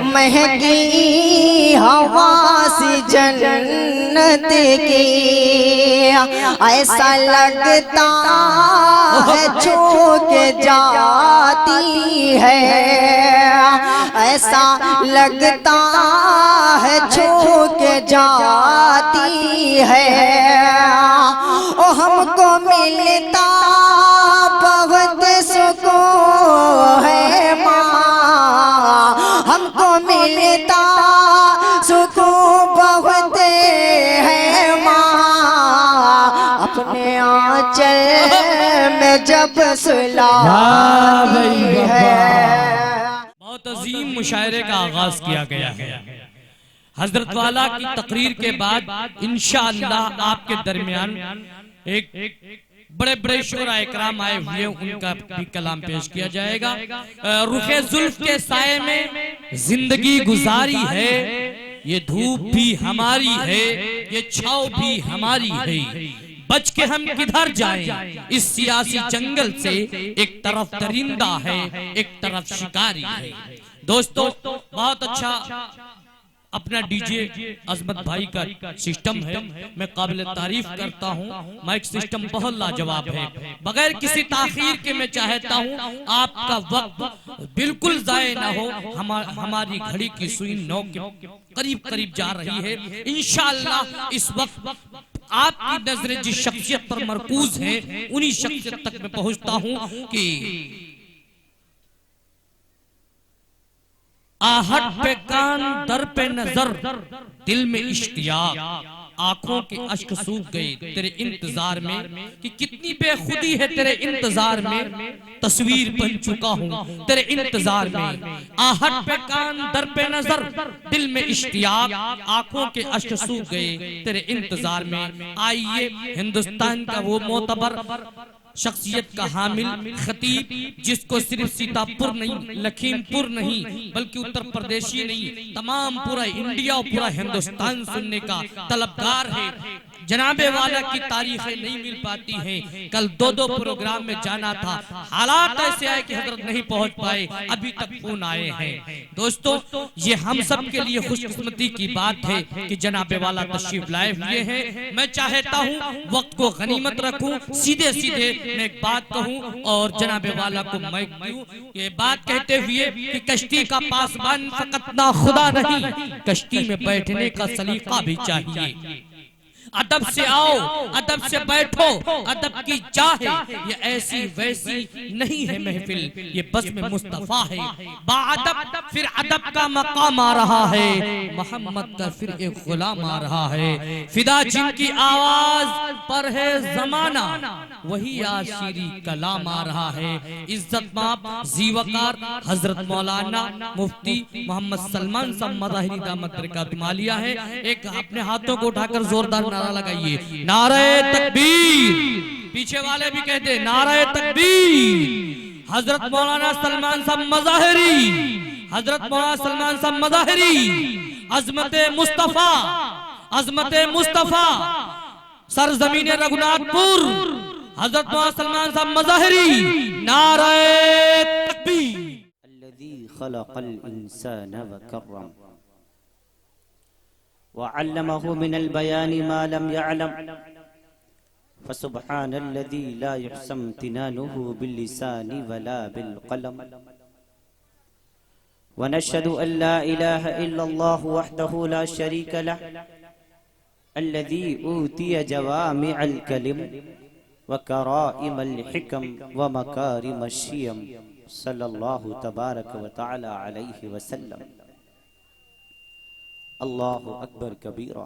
महकी हवा सी जन्नत की, ऐसा लगता है छू के जाती है, ऐसा लगता है छू के जाती है। ओ हमको मिलता बहुत सुकून है माँ, हमको मिलता सुकून बहुत है माँ, अपने आंचल में जब सुलाती है। बहुत अजीम मुशायरे का आगाज किया गया है। हजरत वाला की तकरीर के बाद इंशाअल्लाह आपके दरमियान एक बड़े बड़े शोरा इकराम आए हुए, उनका भी कलाम पेश किया जाएगा। रुखे जुल्फ के साए में जिंदगी गुजारी है, ये धूप भी हमारी है, ये छाव भी हमारी है, बच के हम किधर जाएं इस सियासी जंगल से, एक तरफ दरिंदा है एक तरफ शिकारी है। दोस्तों बहुत अच्छा अपना डीजे अजमत भाई का सिस्टम है, मैं काबिल तारीफ करता हूँ। माइक सिस्टम बहुत लाजवाब है। बगैर किसी ताखीर के मैं चाहता हूँ आपका वक्त बिल्कुल जाये ना हो। हमारी घड़ी की सुई 9 के करीब करीब जा रही है। इंशाअल्लाह इस वक्त आपकी नजरें जिस शख्सियत पर मरकूज है उन्हीं शख्सियत तक मैं पहुंचता हूं कि आहट पे कान, दर पे नजर, दिल में इश्तियाक, आंखों के अश्क सूख गए तेरे इंतजार में, कि कितनी बेखुदी है तेरे इंतजार में, तस्वीर बन चुका हूँ तेरे इंतजार में। आहट पे कान, दर पे नजर, दिल में इश्तियाक, आंखों के अश्क सूख गए तेरे इंतजार में। आइए हिंदुस्तान का वो मोतबर शख्सियत का हामिल खतीब, जिसको सिर्फ सीतापुर नहीं, लखीमपुर नहीं, बल्कि उत्तर प्रदेशी नहीं, तमाम पूरा इंडिया और पूरा हिंदुस्तान सुनने का तलबगार है। जनाबे वाला की तारीखें नहीं मिल पाती हैं। कल 2-2 प्रोग्राम में जाना था, हालात ऐसे आए कि हजरत नहीं पहुंच पाए, अभी तक फोन आए हैं। दोस्तों ये हम सब के लिए खुशकिस्मती की बात है कि जनाबे वाला तशरीफ लाए हुए हैं। मैं चाहता हूं वक्त को गनीमत रखूं, सीधे सीधे मैं एक बात कहूं और जनाबे वाला को माइक दूं। ये बात कहते हुए कि कश्ती का पासबान फकत ना खुदा नहीं, कश्ती में बैठने का सलीका भी चाहिए। अदब से आओ, अदब से बैठो, अदब की चाह है, ये ऐसी वैसी नहीं है महफिल, ये बस में मुस्तफा है। बाअदब फिर अदब का मकाम आ रहा है, मोहम्मद का फिर एक गुलाम आ रहा है। फिदा जिनकी आवाज पर है जमाना, वही आशिरी कलाम आ रहा है। इज्जत माप जीवकार हजरत मौलाना मुफ्ती मोहम्मद सलमान साहब मज़ाहिरी दामत बरकातुहू आलिया है। एक अपने हाथों को उठाकर जोरदार नारा लगाइए, नारे तकबीर। पीछे वाले भी कहते नारे तकबीर। हजरत मौलाना सलमान साहब मज़ाहिरी, हजरत मौलाना सलमान साहब मज़ाहिरी, अजमते मुस्तफा, अजमते मुस्तफा, सरजमीन रघुनाथपुर, हजरत मौलाना सलमान साहब मज़ाहिरी, नारे तकबीर। अल्लज़ी खलक़ल इंसान व कर्रम वअल्लमहु मिनल बयानि मा लम यअलम फसुब्हानल्लज़ी ला युहसम तिनानुहु बिल्लिसानि वला बिलक़लम वनशहदु अन ला इलाहा इल्लल्लाहु वहदहु ला शरीक लह अल्लज़ी ऊतिय जवामिअल कलिम व कराइमल हिकम व मकारिमश शियम सल्लल्लाहु तबारक व तआला अलैहि वसल्लम। अल्लाहु अकबर कबीरा,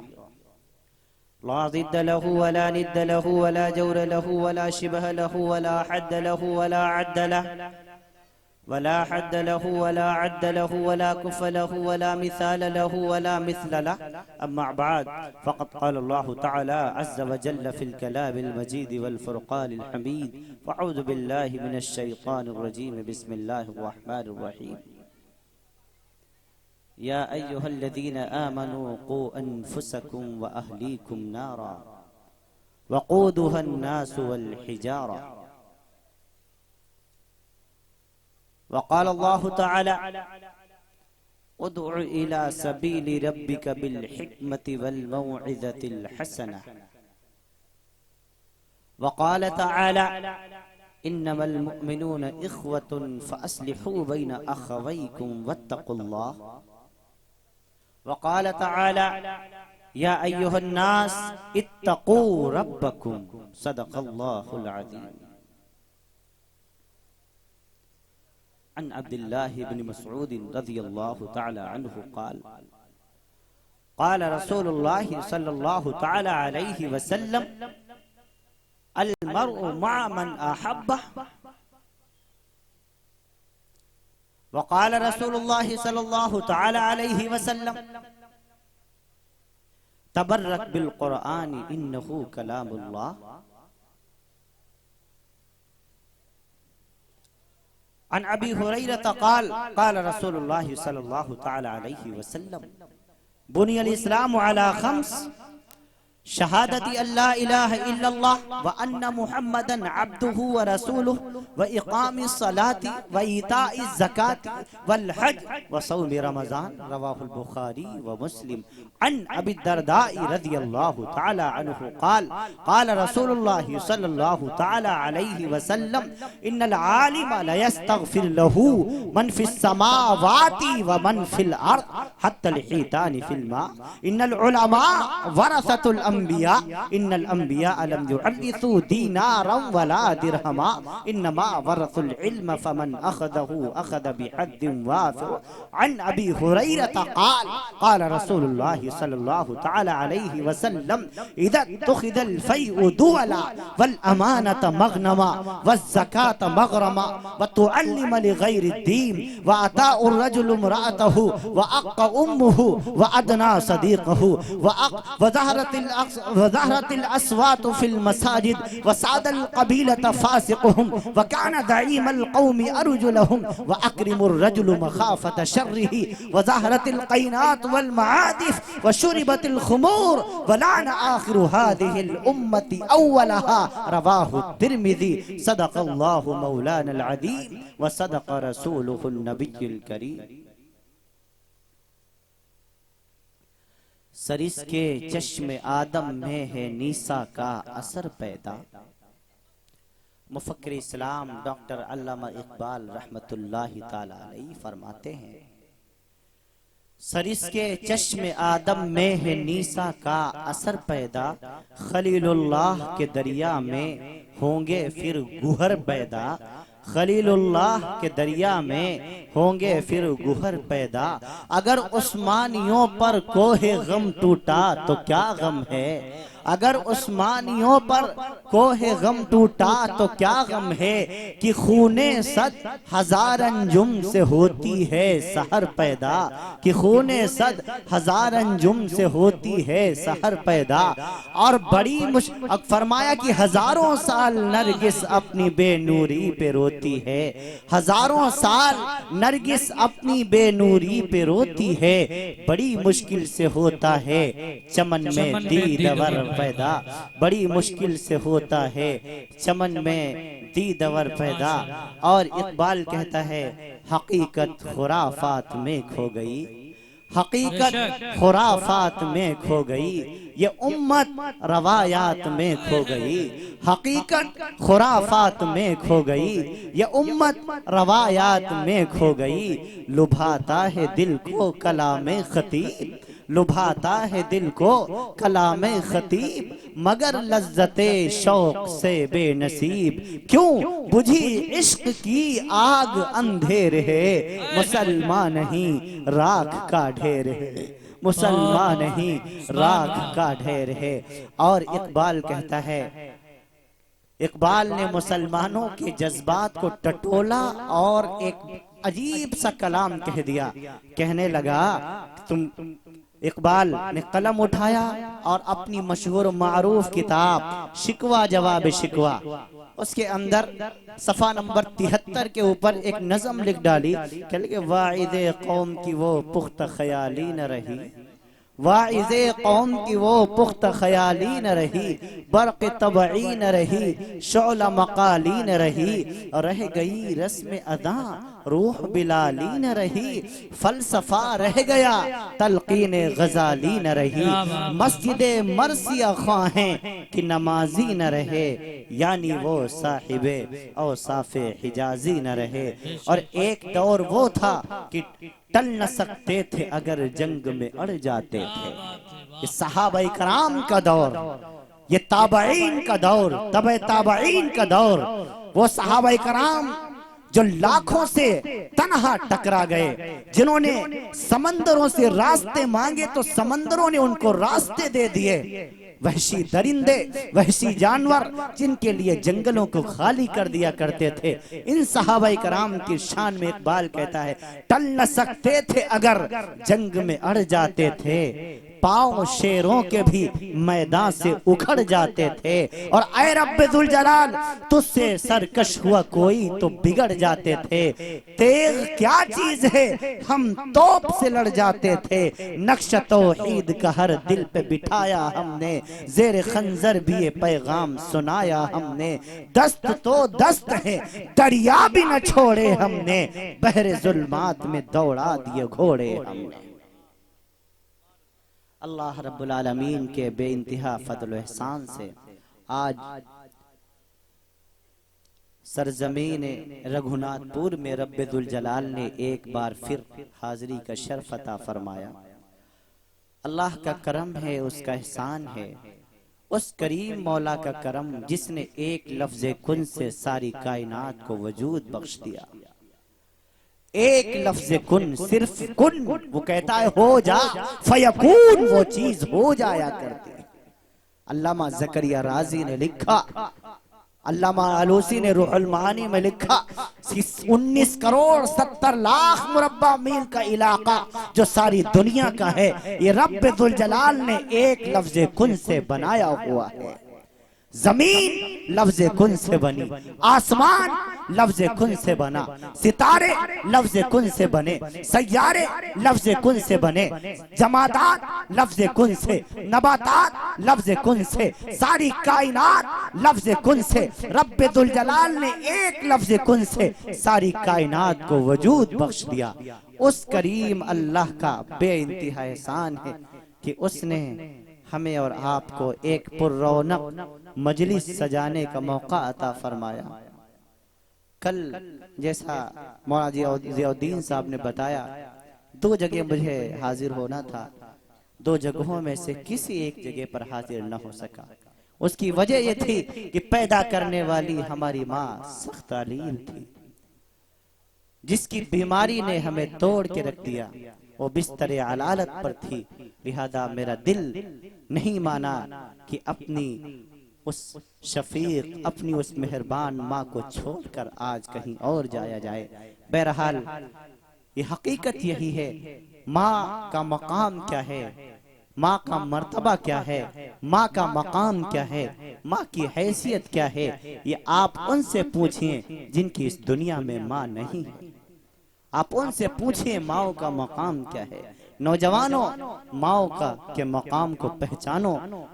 ला ज़िद्द लहु वला निद्द लहु वला जौर लहु वला शिबह लहु वला हद्द लहु वला अद्द लहु वला हद्द लहु वला अद्द लहु वला कुफ लहु वला मिसाल लहु वला मिस्ल लहु। अम्मा बाद फ़क़द क़ाल अल्लाहु तआला अज़्ज़ व जल्ल फ़िल कलामिल मजीद वल फ़ुरक़ानिल हमीद। अऊज़ु बिल्लाहि मिनश शैतानिर रजीम। बिस्मिल्लाहिर रहमानिर रहीम। या अय्युहल्लज़ीना आमनू क़ू अनफुसकुम व अहलीकुम नारा वक़ूदुहा अन्नासु वल हिजारा। वक़ाल अल्लाहु तआला उदउ इला सबीली रब्बिका बिल हिकमति वल मौइज़तिल हसना। वक़ाल तआला इन्नमल मुअमिनूना इख़्वतुन फ़अस्लिहू बैना अख़वैकुम वत्तक़ुल्लाह। वक़ाल तआला या अय्युहन्नास इत्तक़ू रब्बकुम। सदक़ल्लाहुल अज़ीम। अन अब्दुल्लाह इब्न मसऊद रज़ियल्लाहु तआला अन्हु क़ाल क़ाल रसूलुल्लाह सल्लल्लाहु तआला अलैहि वसल्लम अल मर्उ मअ मन अहब्बह। वक़ाल रसूलुल्लाह सल्लल्लाहु तआला अलैहि वसल्लम तबर्रक बिल क़ुरआन इन्नहु कलामुल्लाह। अन अबी हुरैरह क़ाल क़ाल रसूलुल्लाह सल्लल्लाहु तआला अलैहि वसल्लम बुनियल इस्लामु अला खम्स शहादती अल्ला इलाहा इल्लल्लाह व अन्ना मुहम्मदन अब्दुहु व रसूलुहु व इक़ामिस सलाति व ईताइज़ ज़काति वल हज व सौम रमज़ान। रवाहुल बुखारी व मुस्लिम। अन अबी दरदाई रज़ियल्लाहु तआला अन्हु क़ाल क़ाल रसूलुल्लाह सल्लल्लाहु तआला अलैहि वसल्लम इन्नल आलिमा ला यस्तग़फिर लहू मन फिस समावाति व मन फिल अर्द हत्तल हितानि फिल मा। इन्नल उलमा वरसतुल अंबिया इन्नल अंबिया लम युअर्रिसू दीनारम वला दिरहमा इन्नमा वरसुल इल्म फमन अखदहू अखद बिहद्दिन वाफ़िर। अन अबी हुरैरह क़ाल क़ाल रसूलुल्लाह सल्लल्लाहु तआला अलैहि वसल्लम इज़ा तुख़िज़ल फ़ैउ दुअला वल अमानत मग़नमा वज़ ज़कात मग़रमा व तुअल्लिम लिग़ैरिद्दीन व अताउ रजुल इम्रअतहु व अक़ उम्मुहु व अदना सदीक़हु व ज़हरतिल अस्वातु फ़िल मसाजिद व सादल क़बीलत फ़ासिक़ुहुम व कान दईमल क़ौमि अरजुलहुम व अक्रिमुर रजुल मख़ाफ़त शर्रिही व ज़हरतिल क़ैनात वल मआदिफ़ व शुरिबतिल ख़ुमूर व लान आखिरु हादिहिल उम्मति अव्वलहा। रवाहु तिर्मिज़ी। सदक़ल्लाहु मौलानल अज़ीम व सदक़ रसूलुहुन नबियुल करीम। सरिस के चश्मे आदम में है नीसा का असर पैदा। मुफक्किर इस्लाम डॉक्टर अल्लामा इकबाल रहमतुल्लाहि ताला अलैहि फरमाते हैं सरिस के चश्मे आदम में है नीसा का असर पैदा। खलीलुल्लाह के दरिया में होंगे फिर गुहर पैदा। खलीलुल्लाह के दरिया में होंगे फिर गुहर पैदा। अगर उस्मानियों पर कोहे गम टूटा तो क्या गम है। अगर उस्मानियों पर कोहे गम टूटा तो क्या गम है कि खूने सद हजार अंजुम से होती है सहर पैदा। कि खूने सद हजार अंजुम से होती है सहर पैदा। और बड़ी फरमाया कि हजारों साल नरगिस अपनी बेनूरी पे रोती है। हजारों साल नरगिस अपनी बेनूरी पे रोती है। बड़ी मुश्किल से होता है चमन में दीदवर पैदा। बड़ी मुश्किल से होता है चमन में दीदवर पैदा। और इकबाल कहता है हकीकत खुराफात में खो गई। हकीकत खुराफात में खो गई। ये उम्मत रवायात में खो गई। हकीकत खुराफात में खो गई। ये उम्मत रवायात में खो गई। लुभाता है दिल को कलामे खतीब। लुभाता है दिल को कलामे खतीब। मगर लज्जते शौक से बेनसीब। क्यों बुझी इश्क की आग अंधेर है। मुसलमान नहीं राख का ढेर है। मुसलमान नहीं राख का ढेर है। और इकबाल कहता है इकबाल ने मुसलमानों के जज्बात को टटोला और एक अजीब सा कलाम कह दिया। कहने लगा तुम इकबाल ने कलम उठाया और अपनी मशहूर मारूफ किताब शिकवा जवाब शिकवा उसके अंदर सफ़ा नंबर 73 के ऊपर एक नज़म लिख डाली कि वाइदे कौम की वो पुख्ता ख्याली न रही। वाइज़े कौम की वो पुख्ता ख्याली न रही, बर्क़ तबई न रही, शौला मकाली न रही, रह गई रस्म अदा रूह बिलाली न रही, फलसफा रह गया तलकीन गजाली न रही, मस्जिद मरसिया ख्वाहें कि नमाजी न रहे, यानी वो साहिबे औसाफे हिजाजी न रहे। और एक दौर वो था कि टल न सकते थे अगर जंग में अड़ जाते थे। ये सहाबाई कराम का दौर, ये ताबईन का दौर, तबे ताबईन का दौर, वो सहाबाई कराम जो लाखों से तन्हा टकरा गए, जिन्होंने समंदरों से रास्ते मांगे तो समंदरों ने उनको रास्ते दे दिए। वहशी दरिंदे, वहशी जानवर जिनके लिए जंगलों को खाली कर दिया करते थे। इन सहाबाई कराम की शान में इकबाल कहता है, टल न सकते थे अगर जंग में अड़ जाते थे, पांव शेरों के भी मैदान से उखड़ जाते थे। और ऐ रब्बे जुल जलाल, तुझसे सरकश हुआ कोई तो बिगड़ जाते थे। तेग क्या चीज है हम तोप से लड़ जाते थे, नक्श तौहीद का हर दिल पे बिठाया हमने, जेर खंजर भी ये पैगाम सुनाया हमने। दस्त तो दस्त है दरिया भी न छोड़े हमने, बहरे जुल्मात में दौड़ा दिए घोड़े हमने। अल्लाह रब्बुल आलमीन के बेइंतहा फजल व एहसान से आज सरजमीन रघुनाथपुर में रब्बे दुल जलाल ने एक बार फिर हाजिरी का शर्फ अता फरमाया। अल्लाह का करम है, उसका एहसान है, उस करीम मौला का करम जिसने एक लफ्ज़ कुन से सारी कायनात को वजूद बख्श दिया। एक लफ्ज़ कुन, सिर्फ कुन, वो कहता है हो जा, फयकून, वो चीज हो जाया करती है। अल्लामा ज़करिया राजी ने लिखा, अल्लामा आलूसी ने रूहुल मानी में लिखा, 19 करोड़ 70 लाख मुरब्बा मील का इलाका जो सारी दुनिया का है, ये रब्बे दुल जलाल ने एक लफ्ज़ कुन से बनाया हुआ है। जमीन लफ्ज़ कुन से बनी, आसमान लफ्ज़ कुन से बना, सितारे लफ्ज़ कुन से बने, सैयारे लफ्ज़ कुन से बने, जमादात लफ्ज़ कुन से, नबातात लफ्ज़ कुन से, सारी कायनात लफ्ज़ कुन से। रब्बे दुल जलाल ने एक लफ्ज़ कुन से सारी कायनात को वजूद बख्श दिया। उस करीम अल्लाह का बेइंतहा एहसान है कि उसने हमें और आपको एक पुररौनक मजलिस सजाने का मौका अता फरमाया। कल जैसा मौलाना ज़ियाउद्दीन साहब ने बताया, 2 जगह मुझे हाजिर होना था, 2 जगहों में से किसी एक जगह पर हाजिर न हो सका। उसकी वजह यह थी कि पैदा करने वाली हमारी माँ सख्त अलील थी, जिसकी बीमारी ने हमें तोड़ के रख दिया। वो बिस्तरे अलालत पर थी, लिहाजा मेरा दिल नहीं माना कि अपनी उस शफीक, अपनी उस मेहरबान माँ को छोड़कर आज कहीं और जाया जाए। बहरहाल ये हकीकत यही है, माँ का मकाम क्या है, माँ का मर्तबा क्या है, माँ का मकाम क्या है, माँ की हैसियत क्या है, ये आप उनसे पूछिए जिनकी इस दुनिया में माँ नहीं है। आप उनसे पूछिए माओ का मकाम क्या है। नौजवानों, माओ का के मकाम को पहचानो,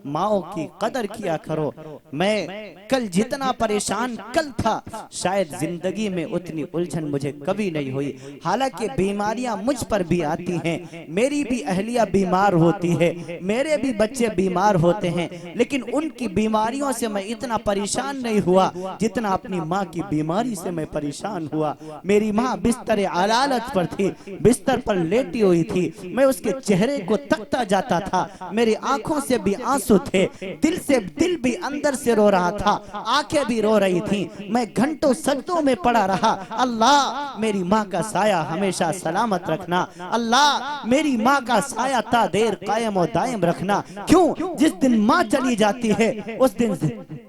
माओ की कदर किया करो। मैं कल जितना परेशान कल था, शायद जिंदगी में उतनी उलझन मुझे कभी नहीं हुई। हालांकि बीमारियां मुझ पर भी आती हैं, मेरी भी अहलिया बीमार होती है, मेरे भी बच्चे बीमार होते हैं, लेकिन उनकी बीमारियों से मैं इतना परेशान नहीं हुआ जितना अपनी माँ की बीमारी से मैं परेशान हुआ। मेरी माँ बिस्तर अलालत पर थी, बिस्तर पर लेटी हुई थी, मैं उसके चेहरे को तकता जाता था, मेरी आंखों से भी आंसू थे, दिल भी अंदर से रो रहा था, आंखें भी रो रही थी। मैं घंटों सजदों में पड़ा रहा, अल्लाह मेरी माँ का साया हमेशा सलामत रखना, अल्लाह मेरी माँ का साया ता देर कायम और दायम रखना। क्यों? जिस दिन माँ चली जाती है उस दिन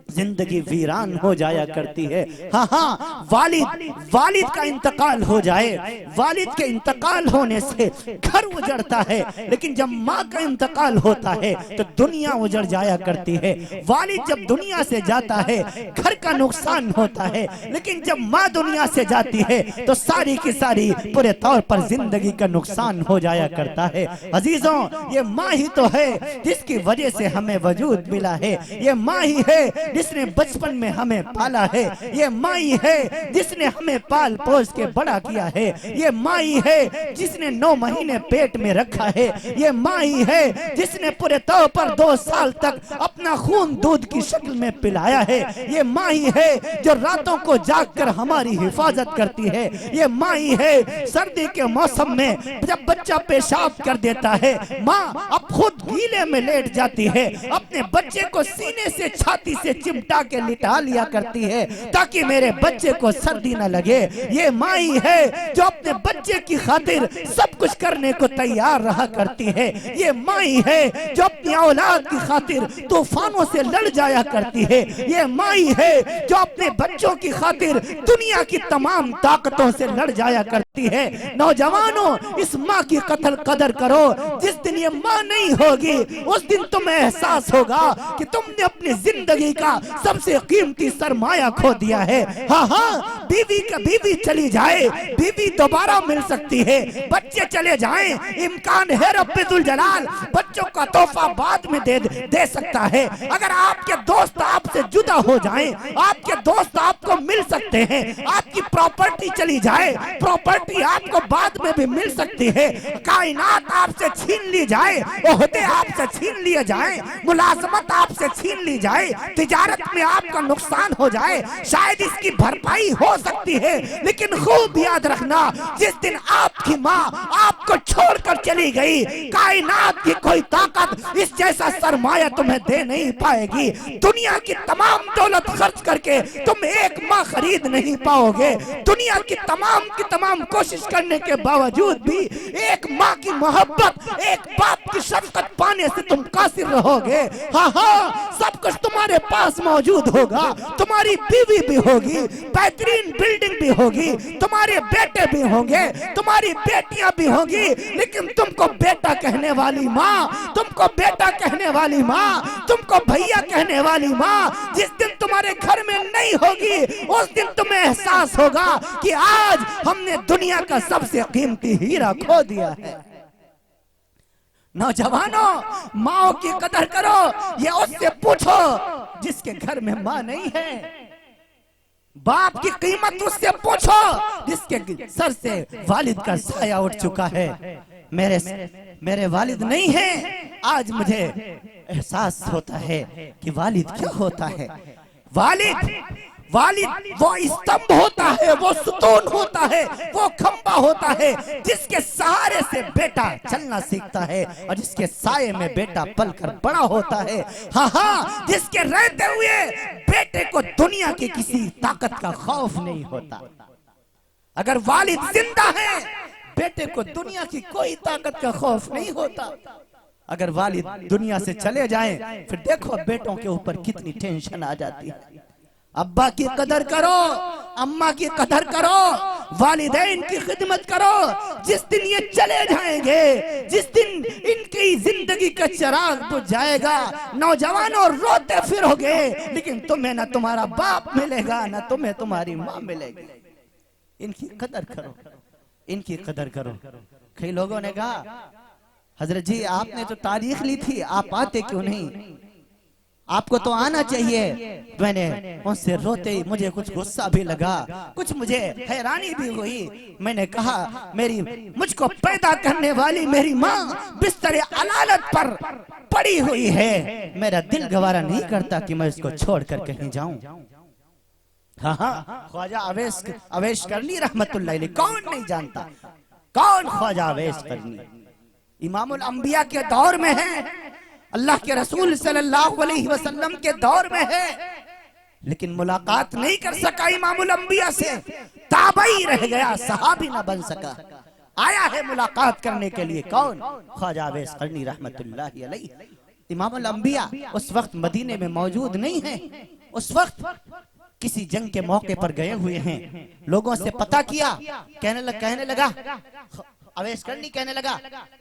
जिंदगी वीरान हो जाया करती है। हाँ हाँ, वालिद का इंतकाल हो जाए, वालिद के इंतकाल होने से घर उजड़ता है, लेकिन जब माँ का इंतकाल होता है तो दुनिया उजड़ जाया करती है। वालिद जब दुनिया से जाता है घर का नुकसान होता है, लेकिन जब माँ दुनिया से जाती है तो सारी की सारी पूरे तौर पर जिंदगी का नुकसान हो जाया करता है। अजीजों, ये माँ ही तो है जिसकी वजह से हमें वजूद मिला है, ये माँ ही है जिसने बचपन में हमें पाला है, ये माँ ही है जिसने हमें पाल पोस के बड़ा किया है, ये माँ ही है जिसने 9 महीने पेट में रखा है, ये माँ ही है जिसने पूरे तौर पर 2 साल तक अपना खून दूध की शक्ल में पिलाया है, ये माँ ही है जो रातों को जाग कर हमारी हिफाजत करती है, ये माँ ही है सर्दी के मौसम में जब बच्चा पेशाब कर देता है माँ अब खुद गीले में लेट जाती है, अपने बच्चे को सीने से छाती से चिमटा के लिटा लिया करती है ताकि मेरे बच्चे को सर्दी न लगे। ये माँ ही है जो अपने बच्चे की खातिर सब कुछ करने को तैयार रहा करती है, ये माँ ही है जो अपनी औलाद की खातिर तूफानों से लड़ जाया करती है, ये माँ ही है जो अपने बच्चों की खातिर दुनिया की तमाम ताकतों से लड़ जाया करती है। नौजवानों, इस माँ की कदर करो, जिस दिन ये माँ नहीं होगी उस दिन तुम्हें एहसास होगा कि तुमने अपनी जिंदगी का सबसे कीमती सरमाया खो दिया है। हाँ हाँ, बीवी चली जाए, बीवी दोबारा मिल सकती है, बच्चे चले जाएं, इम्कान है रब्बुल जलाल बच्चों का तोहफा बाद में दे सकता है। अगर आपके दोस्त आपसे जुदा हो जाएं, आपके दोस्त आपको मिल सकते हैं, आपकी प्रॉपर्टी चली जाए, प्रॉपर्टी आपको बाद में भी मिल सकती है, कायनात आपसे छीन ली जाए, ओहदे आपसे छीन लिए जाए, मुलाजमत आपसे छीन ली जाए, तिजारत में आपका नुकसान हो जाए, शायद इसकी भरपाई हो सकती है, लेकिन खूब याद रखना जिस दिन आपकी माँ आपको छोड़कर चली गई कायनात की कोई ताकत इस जैसा सरमाया तुम्हें दे नहीं पाएगी। दुनिया की तमाम दौलत खर्च करके तुम एक माँ खरीद नहीं पाओगे, दुनिया की तमाम कोशिश करने के बावजूद भी एक माँ की मोहब्बत, एक बाप की शफकत पाने से तुम कासिर रहोगे। हाँ हाँ, सब कुछ तुम्हारे पास मौजूद होगा, तुम्हारी बीवी भी होगी, बेहतरीन बिल्डिंग भी होगी, तुम्हारे बेटे भी होंगे, तुम्हारी बेटियां भी होंगी, लेकिन तुमको बेटा कहने वाली माँ, तुमको बेटा कहने वाली माँ, तुमको भैया कहने वाली माँ जिस दिन तुम्हारे घर में नहीं होगी उस दिन तुम्हें एहसास होगा कि आज हमने दुनिया का सबसे कीमती हीरा खो दिया है। नौजवानों, माँ की कदर करो, ये उससे पूछो जिसके घर में माँ नहीं है। बाप की कीमत उससे पूछो जिसके सर से वालिद का साया उठ चुका है। मेरे वालिद नहीं है, आज मुझे एहसास होता है कि वालिद क्या होता है। वालिद वो स्तंभ होता है, वो सुतून होता है, वो खंबा होता है जिसके सहारे से बेटा चलना सीखता है और जिसके साये में बेटा पलकर बड़ा होता है। हाँ हाँ, जिसके रहते हुए बेटे को दुनिया की किसी ताकत का खौफ नहीं होता। अगर वालिद जिंदा है, बेटे को दुनिया की कोई ताकत का खौफ नहीं होता। अगर वालिद दुनिया से चले जाएं, फिर देखो बेटों के ऊपर कितनी टेंशन आ जाती है। अब्बा की कदर करो, अम्मा की कदर करो, वालिदैन की खिदमत करो। जिस दिन ये चले जाएंगे, जिस दिन इनकी जिंदगी का चिराग बुझ जाएगा, नौजवानों रोते फिरोगे, लेकिन तुम्हें ना तुम्हारा बाप मिलेगा, ना तुम्हें तुम्हारी माँ मिलेगी। इनकी कदर करो, इनकी कदर करो। कई लोगों ने कहा, हजरत जी आपने तो तारीख ली थी, आप आते क्यों नहीं, आपको तो आना चाहिए। मैंने उनसे रोते ही मुझे कुछ गुस्सा भी लगा, कुछ मुझे हैरानी भी हुई। मैंने कहा, मुझको पैदा करने वाली मेरी माँ बिस्तर अलालत पर पड़ी हुई है, मेरा दिल गवारा नहीं करता कि मैं उसको छोड़कर कहीं जाऊं। हाँ हाँ, ख्वाजा अवैस करनी रहमतुल्लाह अलैह, कौन नहीं जानता, कौन ख्वाजा अवैस करनी, इमामुल अंबिया के दौर में है, अल्लाह के रसूल सल्लल्लाहु अलैहि वसल्लम के दौर में है, लेकिन मुलाकात नहीं कर सका इमामुल अंबिया से, ताबई रह गया, सहाबी ना बन सका। आया है मुलाकात करने के लिए कौन, ख्वाजा अवैस करनी रहमतुल्लाह अलैह। इमामुल अंबिया उस वक्त मदीने में मौजूद नहीं है, उस वक्त किसी जंग के मौके पर गए हुए हैं, लोगों से पता किया, कहने लगा अवैस करनी कहने लगा,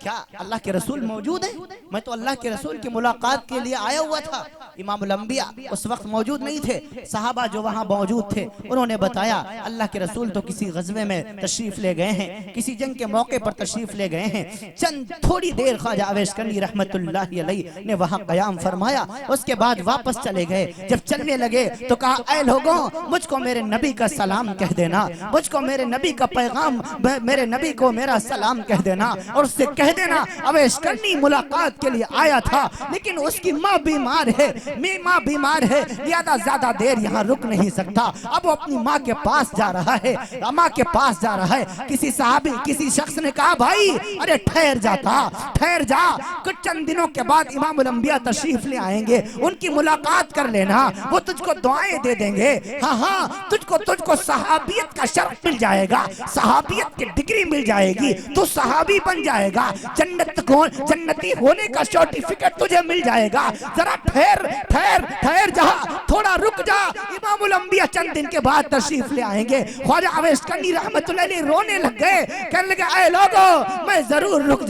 क्या अल्लाह के रसूल मौजूद है? मैं तो अल्लाह के रसूल की मुलाकात के लिए आया हुआ था। इमामुल अंबिया उस वक्त मौजूद नहीं थे। सहाबा जो वहाँ मौजूद थे उन्होंने बताया अल्लाह के रसूल तो किसी गज़वे में तशरीफ ले गए हैं, किसी जंग के मौके पर तशरीफ ले गए हैं। चंद थोड़ी देर ख्वाजा अवैस करनी रहमतुल्लाहि अलैहि ने वहाँ क़याम फरमाया, उसके बाद वापस चले गए। जब चलने लगे तो कहा, ऐ लोगों, मुझको मेरे नबी का सलाम कह देना, मुझको मेरे नबी का पैगाम, मेरे नबी को मेरा सलाम कह देना और उससे कह देना अवैस करनी मुलाकात के लिए आया था, लेकिन उसकी माँ बीमार है, मेरी माँ बीमार है, ज्यादा देर यहाँ रुक नहीं सकता। अब वो अपनी माँ के पास जा रहा है, माँ के पास जा रहा है। किसी साहबी, किसी शख्स ने कहा, भाई अरे ठहर जा, कुछ चंद दिनों के बाद इमामुल अंबिया तशरीफ ले आएंगे, उनकी मुलाकात कर लेना, वो तुझको दुआएं दे देंगे। हाँ, तुझको सहाबियत का शर्फ मिल जाएगा, सहाबियत की डिग्री मिल जाएगी, तू सहाबी बन जाएगा, जन्नती होने का सर्टिफिकेट तुझे मिल जाएगा। जरा ठहर जा, थोड़ा रुक जा। इमामुल अंबिया चंद दिन के बाद तशरीफ ले आएंगे। ख्वाजा अवैस करनी रहमतुल्लाह अलैहि रोने लग गए, कहने लगे, ऐ लोगो, मैं जरूर रुक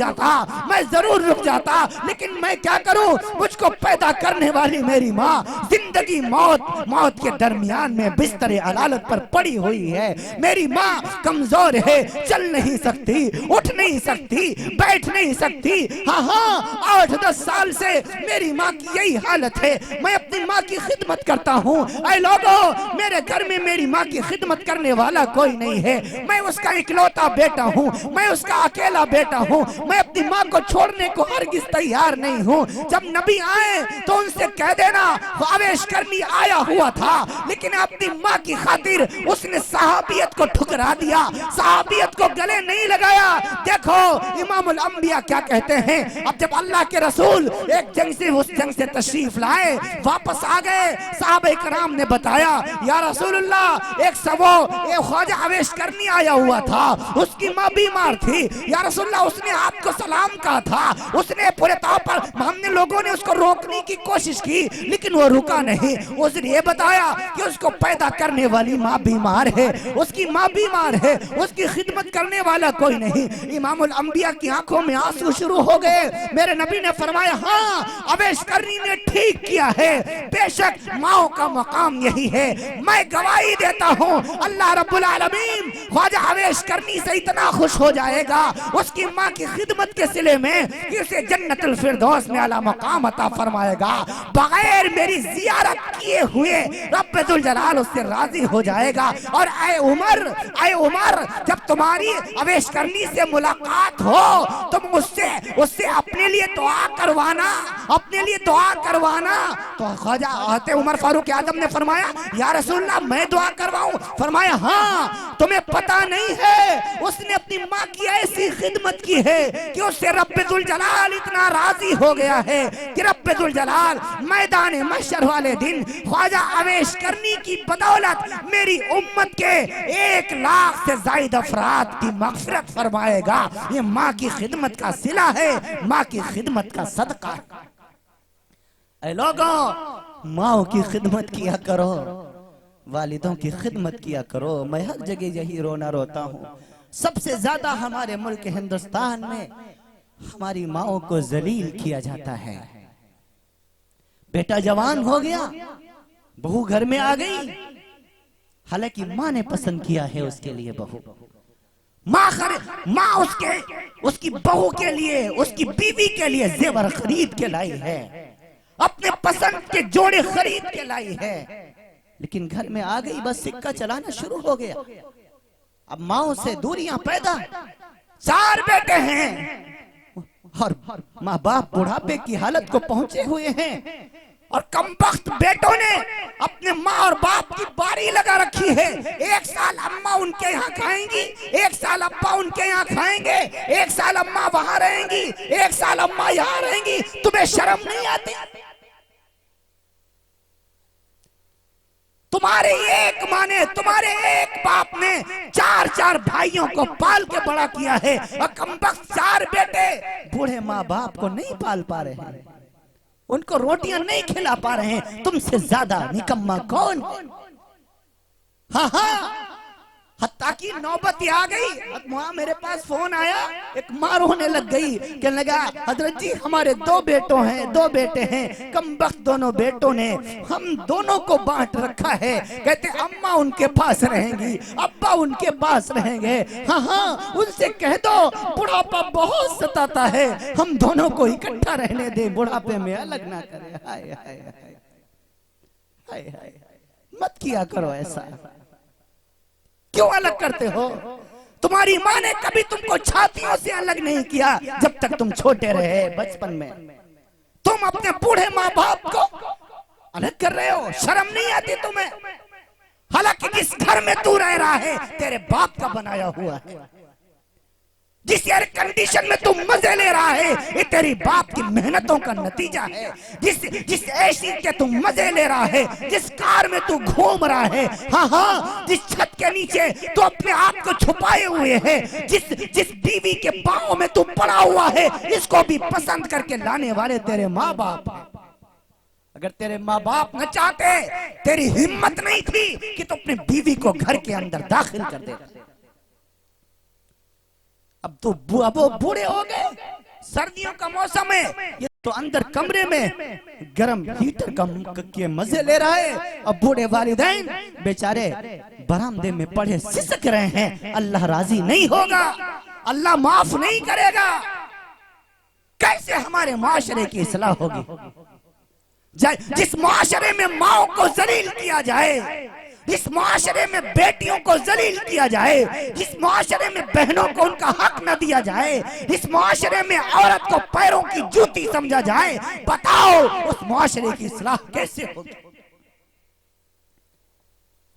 जाता, लेकिन मैं क्या करूं? मुझको पैदा करने वाली मेरी माँ जिंदगी मौत के दरमियान में बिस्तर अदालत पर पड़ी हुई है। मेरी माँ कमजोर है, चल नहीं सकती, उठ नहीं सकती, बैठ नहीं सकती। हाँ, 8-10 साल से मेरी माँ की यही हालत है। मैं अपनी माँ की खिदमत करता हूँ। ऐ लोगों, मेरे घर में मेरी माँ की खिदमत करने वाला कोई नहीं है। मैं उसका इकलौता बेटा हूँ, मैं उसका अकेला बेटा हूँ। मैं अपनी माँ को छोड़ने को हरगिज तैयार नहीं हूँ। जब नबी आए तो उनसे कह देना अवैस करनी आया हुआ था, लेकिन अपनी माँ की खातिर उसने सहाबियत को ठुकरा दिया, सहाबियत को गले नहीं लगाया। देखो इमामुल अंबिया क्या कहते हैं। अब जब अल्लाह के रसूल एक जंग से उस जंग से तशरीफ लाए, वापस आ गए, सहाबा कराम ने बताया, या रसूलुल्लाह, एक ख्वाजा अवैस करनी आया हुआ था, उसकी माँ बीमार थी, या रसूलुल्लाह, उसने आपको सलाम कहा था, उसने पूरे तौर पर, हमने लोगों ने उसको रोकने की कोशिश की, लेकिन वो रुका नहीं। उसने ये बताया कि उसको पैदा करने वाली माँ बीमार है, उसकी माँ बीमार है, उसकी खिदमत करने वाला कोई नहीं। इमामुल अंबिया की आंखों में आंसू शुरू हो गए। मेरे नबी ने फरमाया, हाँ, अवैस करनी ने ठीक किया है, बेशक माओ का मकाम यही है। मैं गवाही देता हूँ, अल्लाह रब्बुल आलमीन ख्वाजा अवैस करनी से इतना खुश हो जाएगा उसकी माँ की खिदमत के सिले में कि उसे जन्नतुल फिरदौस में आला मकाम अता फरमाएगा। बगैर मेरी जियारत किए हुए रब्बुल जलाल उससे राजी हो जाएगा। और ऐ उमर, जब तुम्हारी अवैस करनी से मुलाकात हो, तुम उससे अपने लिए दुआ करवाना। तो ख्वाजा हज़रत उमर फारूक आज़म ने फरमाया, या रसूलल्लाह, मैं दुआ करवाऊं? फरमाया, हाँ, तुम्हें पता नहीं है, उसने अपनी माँ की ऐसी खिदमत की है कि उससे रब्बुल जलाल इतना राजी हो गया है कि रब्बुल जलाल मैदान महशर वाले दिन ख्वाजा अवैस करनी की बदौलत मेरी उम्मत के 1 लाख से ज़ायद अफराद की मग़फ़िरत फरमाएगा। ये माँ की खिदमत का सिला है, माँ की खिदमत का सदका। ऐ लोगों, माओ की खिदमत किया करो, वालिदों की खिदमत किया करो। मैं हर जगह यही रोना रोता हूँ। सबसे ज्यादा हमारे मुल्क हिंदुस्तान में हमारी माओ को जलील किया जाता है। बेटा जवान हो गया, बहू घर में आ गई, हालांकि माँ ने पसंद किया है उसके लिए बहू। माँ उसकी बहू के लिए, उसकी बीवी के लिए जेवर खरीद के लाई है, अपने पसंद के जोड़े खरीद के लाई है, लेकिन घर में आ गई, बस सिक्का चलाना शुरू हो गया। अब माओ से दूरियां पैदा। 4 बेटे हैं और माँ बाप बुढ़ापे की हालत को पहुंचे हुए हैं, और कमबख्त बेटों ने अपने माँ और बाप की बारी लगा रखी है। 1 साल अम्मा उनके यहाँ खाएंगी, 1 साल अब्बा उनके यहाँ खाएंगे, 1 साल अम्मा वहां रहेंगी, 1 साल अम्मा यहाँ रहेंगी। तुम्हें शर्म नहीं आती? तुम्हारे एक माँ ने, तुम्हारे एक बाप ने 4 भाइयों को पाल के बड़ा किया है, और कमबख्त 4 बेटे बूढ़े माँ बाप को नहीं पाल पा रहे हैं। उनको रोटियां नहीं खिला पा रहे हैं, तुमसे ज्यादा निकम्मा कौन? हाँ हाँ, हत्ता की नौबत आ गई। वहां मेरे पास फोन आया, एक माँ रोने लग गई, कहने लगा हजरत जी हमारे दो बेटे हैं, कम वक्त दोनों बेटों ने हम दोनों को बांट रखा है। कहते अम्मा उनके पास रहेंगी, अब्बा उनके पास रहेंगे। हाँ हाँ, उनसे कह दो बुढ़ापा बहुत सताता है, हम दोनों को इकट्ठा रहने दे, बुढ़ापे में अलग ना करे। हाय हाय हाय हाय हाय, मत किया करो ऐसा। क्यों अलग करते हो? तुम्हारी माँ ने कभी तुमको छातियों से अलग नहीं किया जब तक तुम छोटे रहे बचपन में। तुम अपने बूढ़े माँ बाप को अलग कर रहे हो, शर्म नहीं आती तुम्हें? हालांकि जिस घर में तू रह रहा है तेरे बाप का बनाया हुआ है, जिस एयर कंडीशन में तू मजे ले रहा है ये तेरी बाप की मेहनतों का नतीजा है। जिस एसी के तू मजे ले रहा है, जिस कार में तू घूम रहा है, हाँ हाँ, जिस छत के नीचे तू अपने आप को छुपाए हुए है, जिस बीवी के पांव में तू पड़ा हुआ है, इसको भी पसंद करके लाने वाले तेरे माँ बाप। अगर तेरे माँ बाप न चाहते, तेरी हिम्मत नहीं थी कि तू अपनी बीवी को घर के अंदर दाखिल कर दे। अब तो वो बूढ़े हो गए, सर्दियों का मौसम है, ये तो अंदर कमरे में गरम हीटर के मजे ले रहा है। अब बूढ़े वालिदैन बेचारे बरामदे में पड़े सिसक रहे हैं। अल्लाह राजी नहीं होगा, अल्लाह माफ नहीं करेगा। कैसे हमारे माशरे की इस्लाह होगी? जिस माशरे में माओ को जलील किया जाए, जिस माशरे में बेटियों को जलील किया जाए, जिस माशरे में बहनों को उनका हक न दिया जाए, जिस माशरे में औरत को पैरों की जूती समझा जाए, बताओ उस माशरे की इस्लाह कैसे होगी?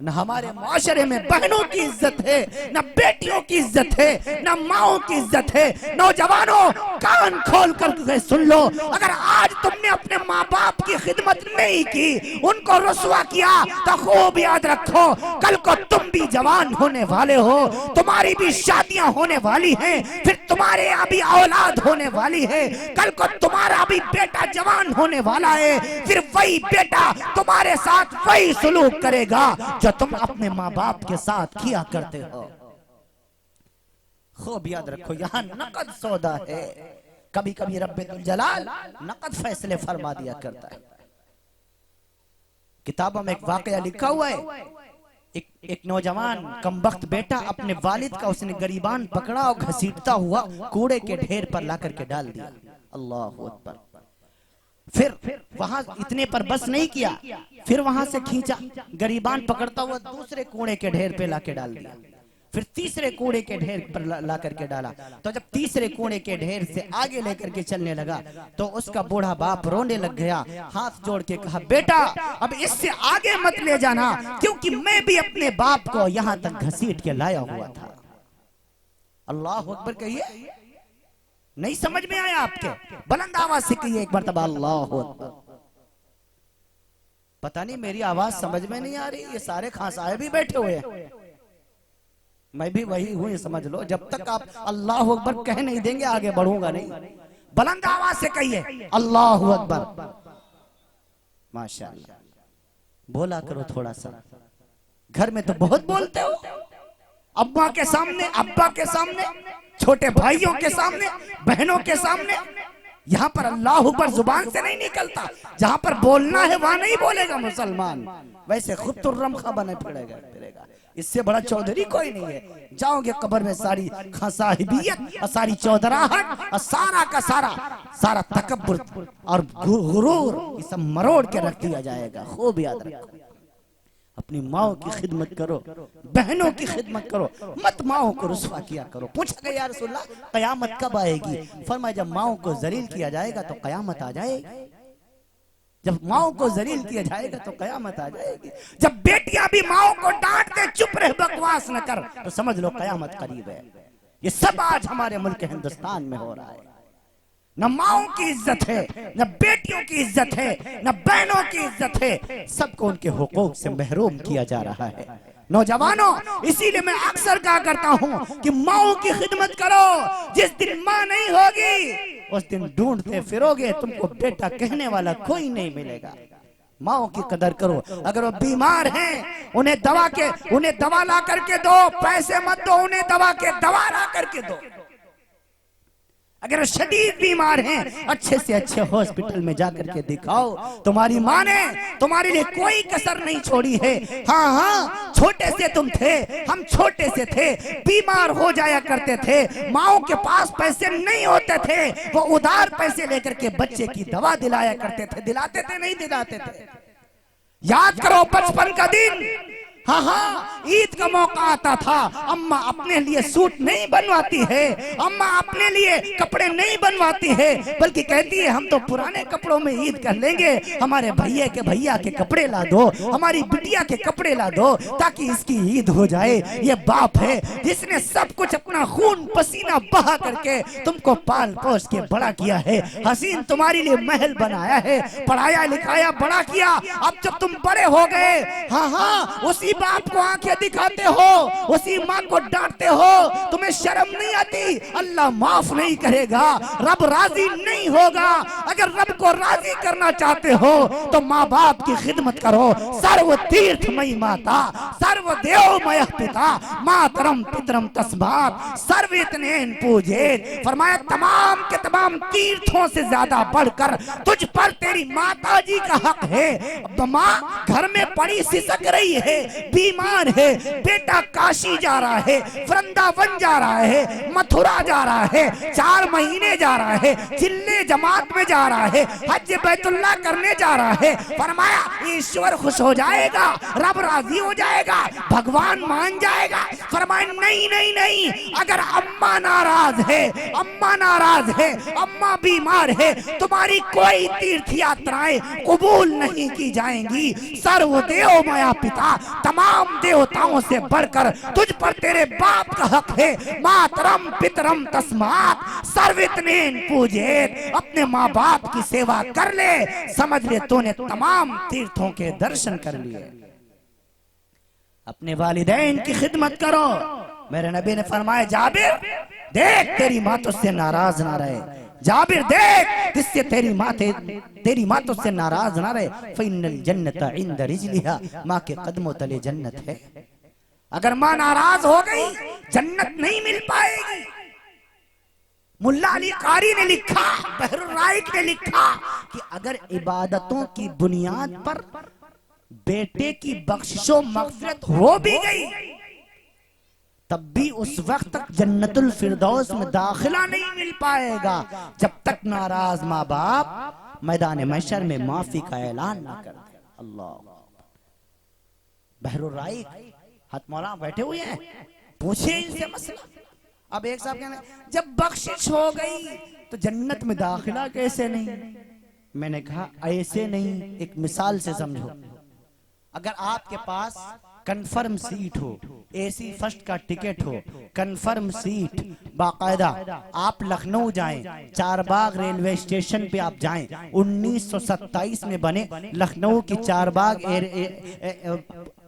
न हमारे माशरे में बहनों की इज्जत है, न बेटियों की इज्जत है, न माओं की इज्जत है। नौजवानों कान खोल कर सुन लो, अगर आज तुमने अपने माँ बाप की खिदमत नहीं की, उनको रुसवा किया, तो खूब याद रखो कल को तुम भी जवान होने वाले हो, तुम्हारी भी शादियां होने वाली हैं, फिर तुम्हारे अभी औलाद होने वाली है, कल को तुम्हारा भी बेटा जवान होने वाला है, फिर वही बेटा तुम्हारे साथ वही सलूक करेगा जो तुम अपने माँ बाप के साथ किया करते हो। खूब याद रखो, यहाँ नकद सौदा है। कभी कभी रब्बुल जलाल नकद फैसले फरमा दिया करता है। किताबों में एक वाकया लिखा हुआ है, एक नौजवान कमबख्त बेटा अपने वालिद का उसने गरीबान पकड़ा और घसीटता हुआ कूड़े के ढेर पर ला करके डाल दिया। अल्लाह अकबर। फिर वहां इतने पर बस नहीं किया, फिर वहां से खींचा, गरीबान पकड़ता हुआ दूसरे कूड़े के ढेर पे लाके डाल दिया, फिर तीसरे कूड़े के ढेर पर ला करके डाला। तो जब तीसरे कूड़े के ढेर से आगे लेकर के चलने लगा तो उसका बूढ़ा बाप रोने लग गया, हाथ जोड़ के कहा, बेटा अब इससे आगे मत ले जाना, क्योंकि मैं भी अपने बाप को यहाँ तक घसीट के लाया हुआ था। अल्लाह अकबर कहिए। नहीं समझ में आया आपके? बुलंद आवाज से कहिए एक मरतबा अल्लाह अकबर। पता नहीं मेरी आवाज समझ में नहीं आ रही, ये सारे खांसाए भी बैठे हुए हैं, मैं भी वही हूं, ये समझ लो। जब तक आप अल्लाह अकबर कह नहीं देंगे आगे बढ़ूंगा नहीं। बुलंद आवाज से कहिए अल्लाह अकबर। माशाअल्लाह, बोला करो थोड़ा सा। घर में तो बहुत बोलते हो, अब्बा के सामने, अब्बा के सामने, छोटे भाइयों के सामने, बहनों के सामने। यहाँ पर अल्लाह अकबर जुबान से नहीं निकलता, जहाँ पर बोलना है वहां नहीं बोलेगा मुसलमान, वैसे खुद तुर्रम खा बने फिरेगा। इससे बड़ा चौधरी कोई नहीं है। जाओगे कब्र में सारी खासाहिबियत और सारी चौधराहट और सारा का सारा तकब्बुर और गुरूर ये सब मरोड़ के रख दिया जाएगा। खूब याद रखो, अपनी माओ की खिदमत करो, बहनों की खिदमत करो, मत माओ को रुसवा किया करो। पूछा गया या रसूलल्लाह कयामत कब आएगी? फरमाया जब माओ को जलील किया जाएगा तो कयामत आ जाएगी। जब माओ को जलील किया जाएगा तो कयामत आ जाएगी। जब बेटियां भी माओ को डांट दे, चुप रहे, बकवास न कर, तो समझ लो कयामत करीब है। ये सब आज हमारे मुल्क हिंदुस्तान में हो रहा है। न माओं की इज्जत है, न बेटियों की इज्जत है, न बहनों की इज्जत है, सबको उनके हुकूक से महरूम किया जा रहा है। नौजवानों, इसीलिए मैं अक्सर कहा करता हूं कि माओं की खिदमत करो। जिस दिन माँ नहीं होगी उस दिन ढूंढते फिरोगे, तुमको बेटा कहने वाला कोई नहीं मिलेगा। माओ की कदर करो। अगर वो बीमार हैं, उन्हें दवा ला करके दो, पैसे मत दो, उन्हें दवा ला करके दो। अगर शदीद बीमार हैं, अच्छे से अच्छे हॉस्पिटल में जाकर के दिखाओ। तुम्हारी माँ ने तुम्हारे लिए कोई कसर नहीं छोड़ी है। हाँ हाँ, छोटे से तुम थे, हम छोटे से थे, बीमार हो जाया करते थे, माओ के पास पैसे नहीं होते थे, वो उधार पैसे लेकर के बच्चे की दवा दिलाया करते थे। दिलाते थे नहीं दिलाते थे? याद करो बचपन का दिन। हाँ हाँ, ईद का मौका आता था, अम्मा अपने लिए सूट नहीं बनवाती है, अम्मा अपने लिए कपड़े नहीं बनवाती है, बल्कि कहती है हम तो पुराने कपड़ों में ईद कर लेंगे, हमारे भैया के कपड़े ला दो, हमारी बिटिया के कपड़े ला दो, ताकि इसकी ईद हो जाए। ये बाप है जिसने सब कुछ अपना खून पसीना बहा करके तुमको पाल पोस के बड़ा किया है। हसीन तुम्हारे लिए महल बनाया है, पढ़ाया लिखाया बड़ा किया। अब जब तुम बड़े हो गए, हाँ हाँ, उसी बाप को आंखें दिखाते हो, उसी माँ को डांटते हो, तुम्हें शर्म नहीं आती? अल्लाह माफ नहीं करेगा, रब राजी नहीं होगा। अगर रब को राजी करना चाहते हो तो माँ बाप की खिदमत करो। सर्व तीर्थमयी माता, सर्व देवमय पिता, मातरम पितरम तस्मात् सर्वेतनेन पूजे। फरमाया तमाम के तमाम तीर्थों से ज्यादा बढ़कर तुझ पर तेरी माता जी का हक है। माँ घर में पड़ी सिसक रही है, बीमार है, बेटा काशी जा रहा है, वृंदावन जा रहा है, मथुरा जा रहा है, 4 महीने जा रहा है, चिल्ले जमात में जा रहा है, हज बैतुल्लाह करने जा रहा है। फरमाया ईश्वर खुश हो जाएगा, रब राजी हो जाएगा, भगवान मान जाएगा। फरमाया नहीं नहीं नहीं, अगर अम्मा नाराज है, अम्मा बीमार है, तुम्हारी कोई तीर्थ यात्राएं कबूल नहीं की जाएंगी। सर्वदेव माया पिता, तमाम देवताओं से बढ़कर तुझ पर तेरे बाप का हक है। मातरम पितरम तस्मात् सर्वेतनेन पूजेत। अपने माँ बाप की सेवा कर ले, समझ ले तूने तमाम तीर्थों के दर्शन कर लिए। अपने वालिदैन की खिदमत करो। मेरे नबी ने फरमाया जाबिर देख, तेरी माँ तुझसे नाराज ना रहे, जाबिर देख जिससे तेरी माँ तुझसे नाराज ना रहे। फ़इन्नल जन्नता इंद रिजलिहा, माँ के कदमों तले जन्नत है। अगर माँ नाराज हो गई, जन्नत नहीं मिल पाएगी। मुल्ला अली कारी ने लिखा, बहरुर राइक ने लिखा कि अगर इबादतों की बुनियाद पर बेटे की बख्शिशो मग़फ़िरत हो भी गई, तब भी उस वक्त तक जन्नतुल फिरदौस में दाखिला नहीं मिल पाएगा, जब तक नाराज माँ बाप मैदान महशर में माफी का ऐलान ना कर दे। अल्लाह, बहरुर राइक हाथ मौला बैठे हुए हैं, पूछे इनसे मसला। अब एक साहब कहने जब बख्शिश हो गई तो जन्नत में दाखिला कैसे नहीं? मैंने कहा ऐसे नहीं, एक मिसाल से समझो। अगर आपके पास कन्फर्म सीट हो, एसी फर्स्ट का टिकट हो, कन्फर्म सीट, बाकायदा आप लखनऊ जाएं, चारबाग रेलवे स्टेशन पे आप जाएं, 1927 में बने लखनऊ की चारबाग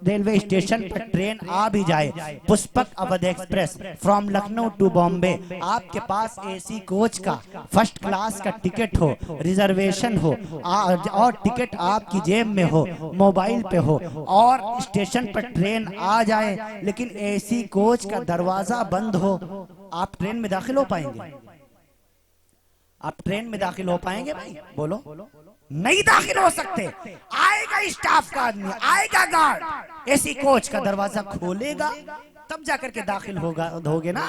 रेलवे स्टेशन पर ट्रेन आ भी जाए, Pushpak Awadh express from Lucknow to Bombay, आपके पास एसी कोच का फर्स्ट क्लास का टिकट हो, रिजर्वेशन हो, और टिकट आपकी जेब में हो, मोबाइल पे हो, और स्टेशन पर ट्रेन आ जाए लेकिन एसी कोच का दरवाजा बंद हो, आप ट्रेन में दाखिल हो पाएंगे? आप ट्रेन में दाखिल हो पाएंगे भाई? बोलो, नहीं दाखिल हो सकते। आएगा स्टाफ का आदमी, आएगा गार्ड, एसी कोच का दरवाजा खोलेगा, तब जाकर के दाखिल होगे ना।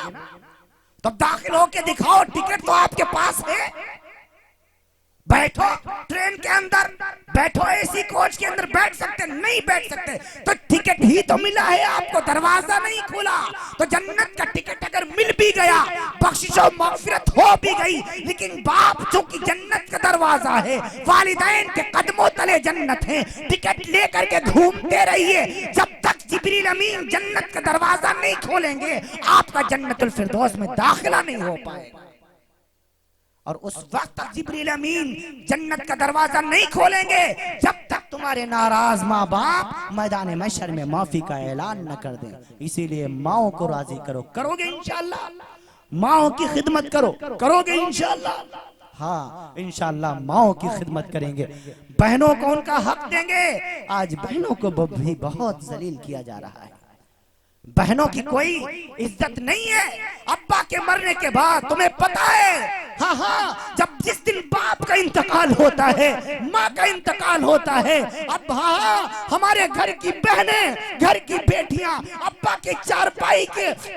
तब दाखिल होके दिखाओ, टिकट तो आपके पास है, बैठो ट्रेन के अंदर, बैठो एसी कोच के अंदर, बैठ सकते नहीं बैठ सकते, तो टिकट ही तो मिला है आपको, दरवाजा नहीं खुला। तो जन्नत का टिकट अगर मिल भी गया, बख्शिश और मग़फ़िरत हो भी गई, लेकिन बाप चूंकि जन्नत का दरवाजा है, वालिदैन के कदमों तले जन्नत है, टिकट लेकर के घूमते रहिए, जब तक जिब्रील अमीन जन्नत का दरवाजा नहीं खोलेंगे, आपका जन्नतुल फिरदौस में दाखिला नहीं हो पाएगा। और उस वक्त तक जिब्रील अमीन जन्नत का दरवाजा नहीं खोलेंगे जब तक तुम्हारे नाराज माँ बाप मैदान महशर में माफी का ऐलान न कर दें। इसीलिए माओ को राजी करो, करोगे इंशाअल्लाह? माओ की खिदमत करो, करोगे इंशाअल्लाह? हाँ इंशाअल्लाह माओ की खिदमत करेंगे, बहनों को उनका हक देंगे। आज बहनों को भी बहुत जलील किया जा रहा है, बहनों की कोई इज्जत नहीं है। अब्बा के मरने के बाद तुम्हें पता है, हाँ हाँ, जब जिस दिन बाप का इंतकाल होता है, माँ का इंतकाल होता है, अब हाँ हमारे घर की बहनें, घर की बेटियां अब्बा के चारपाई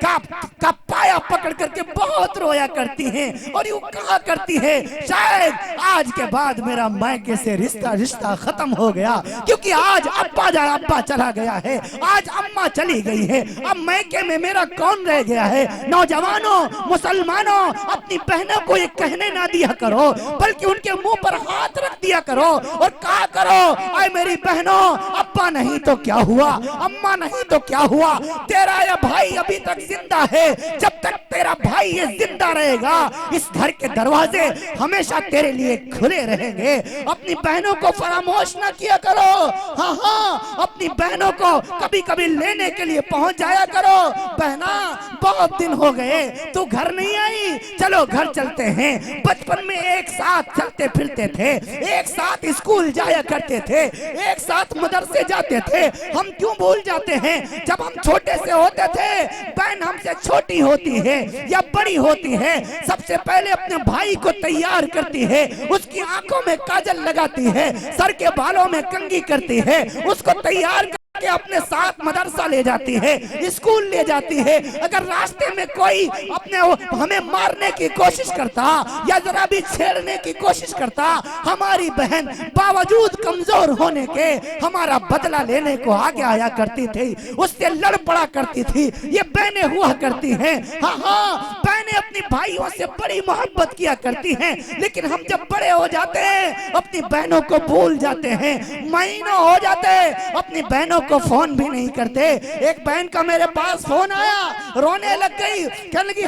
का पाया पकड़ करके बहुत रोया करती हैं और यूं कहा करती है शायद आज के बाद मेरा मायके से रिश्ता खत्म हो गया, क्योंकि आज अब्बा चला गया है, आज अम्मा चली गई है, अब मैके में मेरा कौन रह गया है। नौजवानों, मुसलमानों, अपनी बहनों को ये कहने ना दिया करो, बल्कि उनके मुंह पर हाथ रख दिया करो और कहा करो, आए मेरी बहनों, अब्बा नहीं तो क्या हुआ, अम्मा नहीं तो क्या हुआ, तेरा ये भाई अभी तक जिंदा है, जब तक तेरा भाई ये जिंदा रहेगा इस घर के दरवाजे हमेशा तेरे लिए खुले रहेंगे। अपनी बहनों को फरामोश ना किया करो, हाँ हाँ, अपनी बहनों को कभी कभी लेने के लिए पहुंच जाया करो। बहना बहुत दिन हो गए तू घर नहीं आई, चलो घर चलते हैं। बचपन में एक साथ चलते फिरते थे, एक साथ स्कूल जाया करते थे, एक साथ मदरसे जाते थे, हम क्यों भूल जाते हैं? जब हम छोटे से होते थे, बहन हमसे छोटी होती है या बड़ी होती है, सबसे पहले अपने भाई को तैयार करती है, उसकी आंखों में काजल लगाती है, सर के बालों में कंघी करती है, उसको तैयार के अपने साथ मदरसा ले जाती है, स्कूल ले जाती है। अगर रास्ते में कोई अपने हमें मारने की कोशिश करता या जरा भी छेड़ने की कोशिश करता, हमारी बहन बावजूद कमजोर होने के हमारा बदला लेने को आगे आया करती थी, उससे लड़ पड़ा करती थी। ये बहनें हुआ करती हैं, हाँ हाँ, बहनें अपनी भाइयों से बड़ी मोहब्बत किया करती हैं, लेकिन हम जब बड़े हो जाते हैं अपनी बहनों को भूल जाते हैं, महीनों हो जाते अपनी बहनों को फोन भी नहीं करते। एक बहन का मेरे पास फोन आया, रोने लग गई, कहने लगी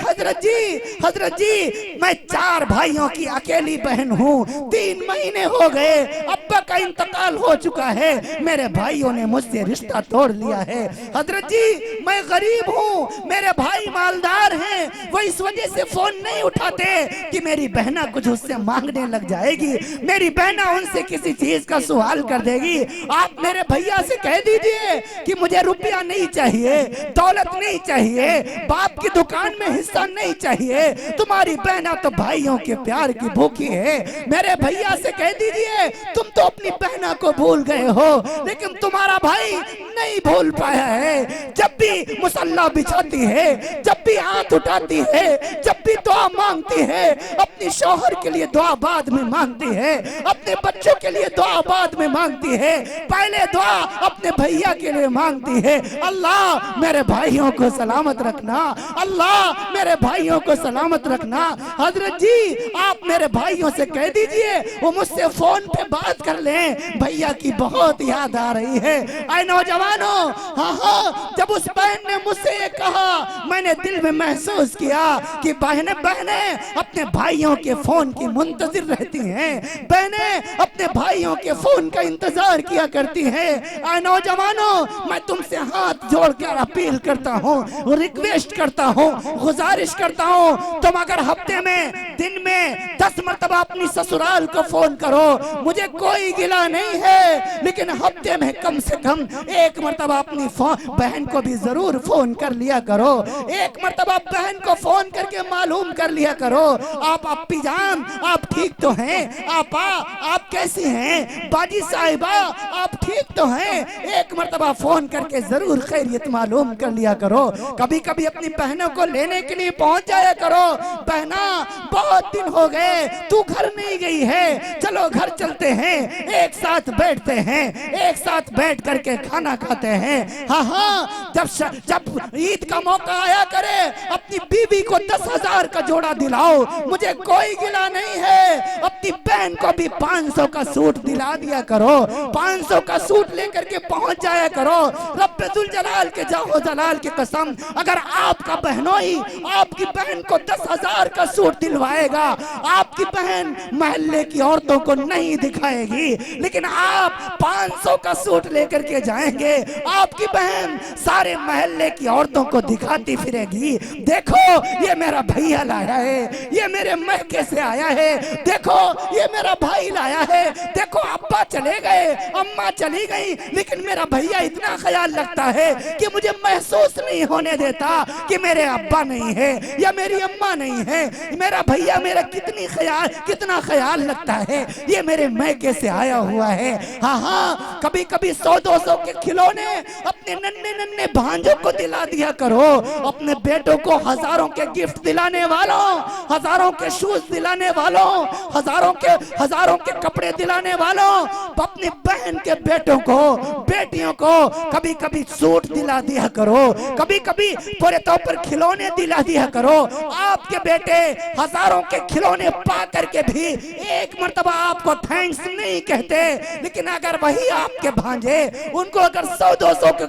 हजरत जी मैं 4 भाइयों की अकेली बहन हूँ, 3 महीने हो गए, अब्बा का इंतकाल हो चुका है, मेरे भाइयों ने मुझसे रिश्ता तोड़ लिया है। हजरत जी मैं गरीब हूँ, मेरे भाई मालदार हैं, वो इस वजह से फोन नहीं उठाते कि मेरी बहना कुछ उससे मांगने लग जाएगी, मेरी बहना उनसे किसी चीज का सवाल कर देगी। आप मेरे भैया से कह दीजिए कि मुझे रुपया नहीं चाहिए, दौलत नहीं चाहिए, बाप की दुकान में हिस्सा नहीं चाहिए, तुम्हारी बहना तो भाइयों के प्यार की भूखी है। मेरे भैया से कह दीजिए तुम तो अपनी बहना को भूल गए हो, लेकिन तुम्हारा भाई नहीं भूल पाया है। जब भी मुसल्ला बिछाती है, जब भी हाथ उठाती है, जब भी दुआ मांगती है, अपने शौहर के लिए दुआ बाद में मांगती है, अपने बच्चों के लिए दुआ बाद में मांगती है, पहले दुआ अपने भैया के लिए मांगती है। अल्लाह मेरे भाइयों को सलामत रखना, अल्लाह मेरे भाइयों को सलामत रखना। हजरत जी आप मेरे भाइयों से कह दीजिए वो मुझसे फोन पे बात कर लें, भैया की बहुत याद आ रही है। आए नौजवानों, हाँ हाँ, जब उस बहन ने मुझसे ये कहा, मैंने दिल में महसूस किया कि बहनें अपने भाइयों के फोन की मुंतजिर रहती हैं, बहनें अपने भाइयों के फोन का इंतजार किया करती हैं। आए नौजवानों, मैं तुमसे हाथ जोड़कर अपील करता हूँ, रिक्वेस्ट करता हूँ, गुजारिश करता हूँ, तुम अगर हफ्ते में दिन में 10 मरतबा अपनी ससुराल को फोन करो, मुझे कोई गिला नहीं है, लेकिन हफ्ते में कम से कम 1 मरतबा अपनी बहन को भी जरूर फोन कर लिया करो। 1 मरतबा बहन को फोन करके मालूम कर लिया करो, आप अप्पी जान आप ठीक तो हैं, आप कैसी हैं, बाजी साहिबा आप ठीक तो हैं। 1 मरतबा फोन करके जरूर खैरियत मालूम कर लिया करो। कभी कभी अपनी बहनों को लेने के लिए पहुंच जाया करो, बहना बहुत दिन हो गए तू घर नहीं गई है, चलो घर चलते हैं, एक साथ बैठते हैं, एक साथ बैठ करके खाना खाते हैं। हाँ हाँ, जब ईद का मौका आया करे अपनी बीवी को 10,000 का जोड़ा दिलाओ, मुझे कोई गिला नहीं है। अपनी बहन बहन को भी 500 का सूट दिला दिया करो, 500 का सूट लेकर के पहुंच जाया करो। रब्बुल जलाल के जाओ जलाल की कसम, अगर आपका बहनोई आपकी बहन को 10,000 का सूट दिलवाएगा, आपकी बहन महल्ले की औरतों को नहीं दिखाएगी, लेकिन आप 500 का सूट लेकर के जाएंगे, आपकी बहन सारे महल्ले की औरतों को दिखाती फिरेगी, देखो ये मेरा भैया लाया है, ये मेरे महके से आया है, देखो ये मेरा भाई लाया है, देखो अब्बा चले गए, अम्मा चली गई, लेकिन मेरा भैया इतना ख्याल रखता है कि मुझे महसूस नहीं होने देता कि मेरे अब्बा नहीं है या मेरी अम्मा नहीं है। मेरा भैया मेरा कितना ख्याल रखता है, ये मेरे मैके से आया हुआ है। हाँ हाँ, कभी कभी 100-200 के खिलौने अपने नन्हे नन्हे भांजों को दिला दिया करो, अपने बेटों को हजारों के गिफ्ट दिलाने वालों, हजारों के शूज दिलाने वालों, हजारों के कपड़े दिलाने वालों, अपनी बहन के बेटों को बेटियों को कभी कभी सूट दिला दिया करो, कभी कभी पूरे तौर पर खिलौने दिला दिया करो। आपके बेटे हजारों के खिलौने पा करके भी एक मर्तबा आपको थैंक्स नहीं कहते, लेकिन अगर वही आपके भांजे उनको अगर 100-200 के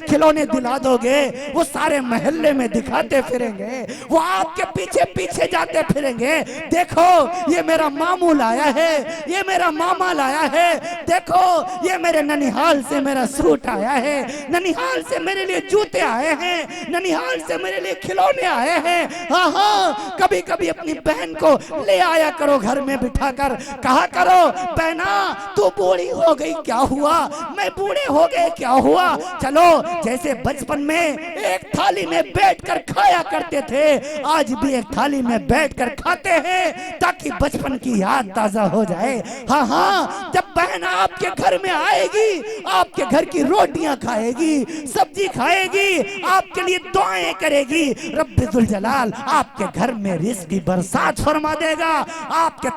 खिलौने दिला दोगे, वो सारे महल्ले में दिखाते फिरेंगे, वो आपके पीछे पीछे जाते फिरेंगे, देखो ये मेरा मामू लाया है, ये मेरा मामा लाया है, देखो ये मेरे ननिहाल से मेरा सूट आया है, ननिहाल से मेरे लिए जूते आए हैं, ननिहाल से मेरे लिए खिलौने आए हैं। हाँ हाँ, कभी कभी अपनी बहन को ले आया करो, घर में बिठाकर कहा करो, बहना तू बूढ़ी हो गई क्या हुआ, मैं बूढ़े हो गए क्या हुआ, चलो जैसे बचपन में एक थाली में बैठकर खाया करते थे, आज भी एक थाली में बैठकर खाते हैं ताकि बचपन की याद ताजा हो जाए। हाँ हाँ, जब बहन आपके घर में आएगी, आपके घर की रोटियां खाएगी, सब्जी खाएगी, आपके लिए दुआएं करेगी, रब्बुल जलाल आपके घर में रिज़्क़ की बरसात फरमा देगा, आपके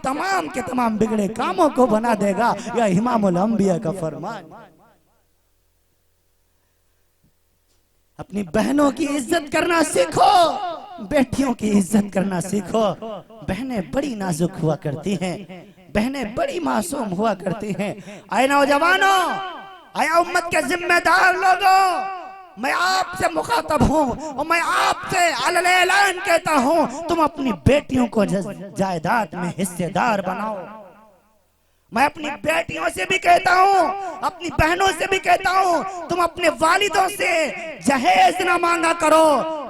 तमाम बिगड़े कामों को बना देगा। यह इमामुल अंबिया का फरमान। अपनी बहनों की इज्जत करना सीखो, बेटियों की इज्जत करना सीखो। बहनें बड़ी नाजुक हुआ करती हैं, बहनें बड़ी मासूम हुआ करती हैं। आए नौजवानों, आया उम्मत के जिम्मेदार लोगों, मैं आपसे मुखातब हूँ और मैं आपसे अलग-ऐलान कहता हूँ, तुम अपनी बेटियों को जायदाद में हिस्सेदार बनाओ। मैं अपनी बेटियों से भी कहता हूँ, अपनी बहनों से भी कहता हूँ, तुम अपने वालिदों से जहेज ना मांगा करो,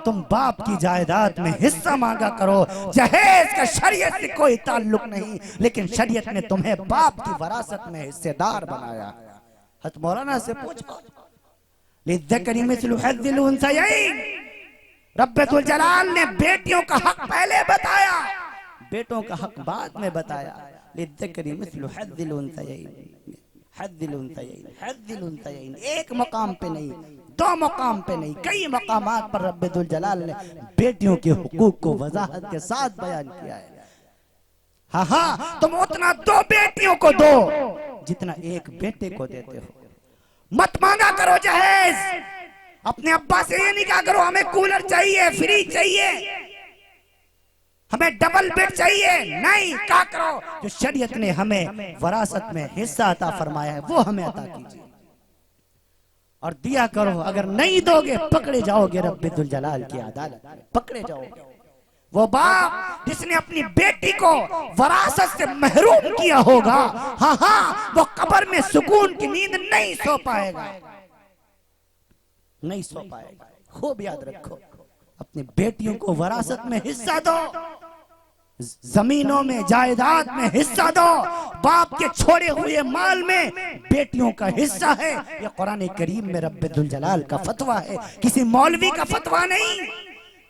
तुम बाप की जायदाद में हिस्सा मांगा करो। जहेज का शरीयत से कोई ताल्लुक नहीं, लेकिन शरीयत ने तुम्हें बाप की वरासत में हिस्सेदार बनाया। हज़रत मौलाना से पूछो, लिज़्ज़करी मिस्लु हज़्ज़िल उन्सयैन, रब्बुल जलाल ने बेटियों का हक पहले बताया, बेटों का हक बाद में बताया। लिज़्ज़करी मिस्लु हज़्ज़िल उन्सयैन, हज़्ज़िल उन्सयैन, हज़्ज़िल उन्सयैन, एक मकाम पे नहीं, दो मकाम पे नहीं, कई मकामात पर रब्बुल जलाल ने बेटियों के हुकूक को वजाहत के साथ बयान किया है। हाँ हाँ, तुम उतना दो बेटियों को दो जितना एक बेटे को देते हो। मत मांगा करो जहेज, अपने अब्बा से ये नहीं कहा करो हमें कूलर चाहिए, फ्रिज चाहिए, हमें डबल बेड चाहिए, नहीं कहा करो जो शरीयत ने हमें वरासत में हिस्सा अता फरमाया है वो हमें अता कीजिए और दिया करो। अगर नहीं दोगे पकड़े जाओगे रब्बुल जलाल की अदालत में, पकड़े जाओगे। वो बाप जिसने अपनी बेटी को वरासत से महरूम किया होगा, हाँ हाँ, वो कब्र में सुकून की नींद नहीं सो पाएगा, नहीं सो पाएगा। खूब याद रखो, अपनी बेटियों को वरासत में हिस्सा दो, जमीनों में जायदाद में हिस्सा दो, बाप के छोड़े हुए माल में बेटियों का हिस्सा है। ये कुरान करीम में रब्बुल जलाल का फतवा है, किसी मौलवी का फतवा नहीं,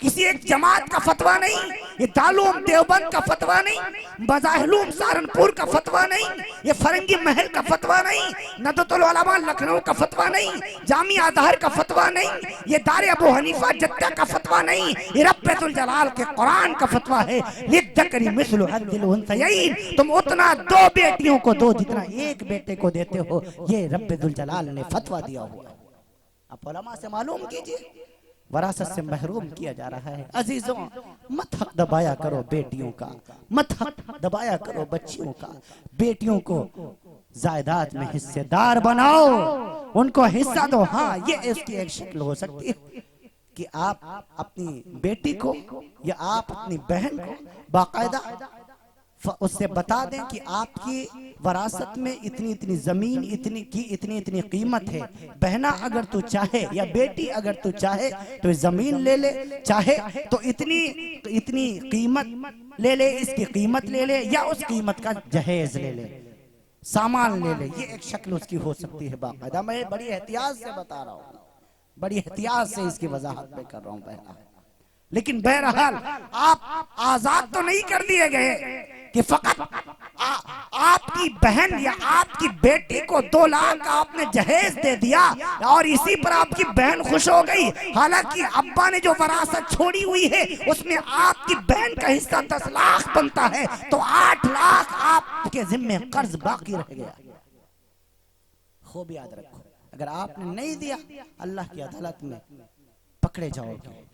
किसी एक जमात का फतवा नहीं, ये दारूम देवबंद का फतवा नहीं, मज़ाहिलूम सहारनपुर का फतवा नहीं, ये फरंगी महल का फतवा नहीं, नदतुल उलमा लखनऊ का फतवा नहीं, जामिया अज़हर का फतवा नहीं, ये दारे अबू हनीफा जद्दा का फतवा नहीं, ये रब्बुल जलाल के कुरान का फतवा है। लिज़्ज़करी मिस्लु हज़्ज़िल उन्सयैन, तुम उतना दो बेटियों को दो जितना एक बेटे को देते हो, ये रब्बुल जलाल ने फतवा दिया हुआ। आप उलमा से मालूम कीजिए, वरासत से महरूम किया जा रहा है। अजीजों, मत हक दबाया करो बेटियों का, मत हक दबाया करो बच्चियों का। बेटियों को जायदाद में हिस्सेदार बनाओ, उनको हिस्सा दो। हाँ, ये इसकी एक शक्ल हो सकती है कि आप अपनी बेटी को या आप अपनी बहन को बाकायदा उससे बता दें कि आपकी वरासत में इतनी इतनी जमीन, इतनी इतनी कीमत है। बहना अगर तू चाहे या बेटी अगर तू चाहे तो जमीन ले ले, चाहे तो इतनी इतनी कीमत ले ले, इसकी कीमत ले ले, या उस कीमत का जहेज ले ले, सामान ले ले। ये एक शक्ल उसकी हो सकती है बाकायदा। मैं बड़ी एहतियात से बता रहा हूँ, बड़ी एहतियात से इसकी वजाहत में कर रहा हूँ बहना। लेकिन बहरहाल आप आजाद तो नहीं कर दिए गए कि फकत आपकी बहन या आपकी बेटी को 2 लाख का आपने जहेज दे दिया और इसी पर आपकी बहन खुश हो गई। हालांकि अब्बा ने जो वरासत छोड़ी हुई है उसमें आपकी बहन का हिस्सा 10 लाख बनता है, तो 8 लाख आपके जिम्मे कर्ज बाकी रह गया। खूब याद रखो, अगर आपने नहीं दिया अल्लाह की अदालत में पकड़े जाओगे।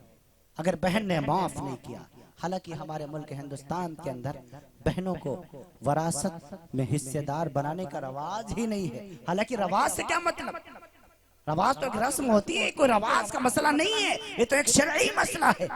अगर बहन ने माफ नहीं किया, हालांकि हमारे मुल्क हिंदुस्तान के अंदर बहनों को वरासत में हिस्सेदार बनाने का रवाज ही नहीं है। हालांकि रवाज से क्या मतलब, रवाज तो एक रस्म होती है, कोई रवाज का मसला नहीं है, ये तो एक शरई मसला है।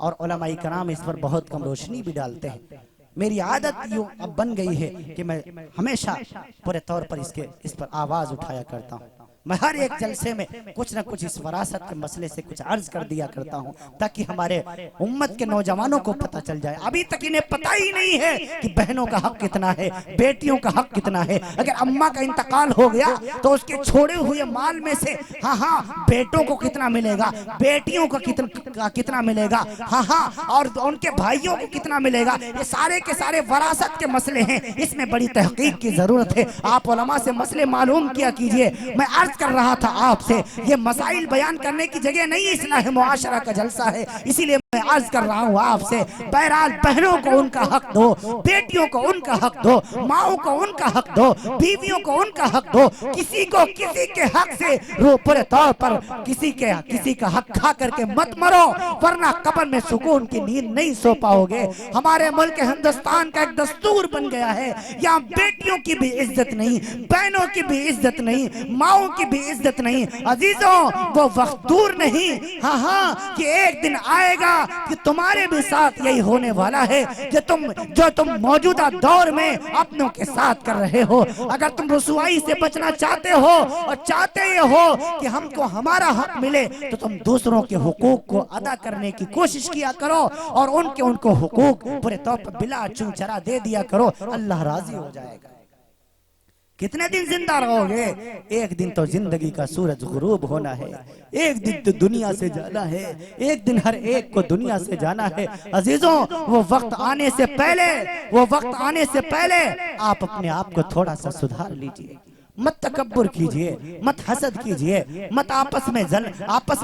और उलमाए कराम इस पर बहुत कम रोशनी भी डालते हैं। मेरी आदत यूं अब बन गई है कि मैं हमेशा पूरे तौर पर इस पर आवाज उठाया करता हूँ। मैं हर एक जलसे में कुछ न कुछ इस वरासत के मसले से कुछ अर्ज कर दिया करता हूँ, ताकि हमारे उम्मत के नौजवानों को पता चल जाए। अभी तक इन्हें पता ही नहीं है कि बहनों का हक कितना है, बेटियों का हक कितना है। अगर अम्मा का इंतकाल हो गया तो उसके छोड़े हुए माल में से हाँ बेटों को कितना मिलेगा, बेटियों को कितना मिलेगा, हाँ और उनके भाइयों को कितना मिलेगा, ये सारे के सारे वरासत के मसले हैं। इसमें बड़ी तहकीक की जरूरत है। आप उलमा से मसले मालूम किया कीजिए। मैं अर्ज कर रहा था आपसे, ये मसाइल बयान करने की जगह नहीं है, इस्लाह मुआशरा का जलसा है, इसीलिए मैं अर्ज कर रहा हूँ आपसे। बहरहाल बहनों को उनका हक दो, बेटियों को उनका हक दो, माओ को उनका हक दो, बीवियों को उनका हक दो। किसी को किसी के हक से पूरे तौर पर किसी का हक खा करके मत मरो, वरना कब्र में सुकून की नींद नहीं सो पाओगे। हमारे मुल्क हिंदुस्तान का एक दस्तूर बन गया है, यहाँ बेटियों की भी इज्जत नहीं, बहनों की भी इज्जत नहीं, माओ की भी इज्जत नहीं। अजीजों, वो वक्त दूर नहीं, हाँ कि एक दिन आएगा कि तुम्हारे भी साथ यही होने वाला है जो तुम मौजूदा दौर में अपनों के साथ कर रहे हो। अगर तुम रुसवाई से बचना चाहते हो और चाहते ये हो कि हमको हमारा हक मिले, तो तुम दूसरों के हुकूक को अदा करने की कोशिश किया करो और उनको हुकूक पूरे तौर पर बिला चूचरा दे दिया करो। अल्लाह राजी हो जाएगा। कितने दिन जिंदा रहोगे? एक दिन तो जिंदगी का सूरज गुरूब होना है, एक दिन तो दुनिया से जाना है, एक दिन हर एक को दुनिया से जाना है। अजीजों, वो वक्त आने से पहले आप अपने आप को थोड़ा सा सुधार लीजिए। मत तकब्बुर कीजिए, मत हसद कीजिए, मत आपस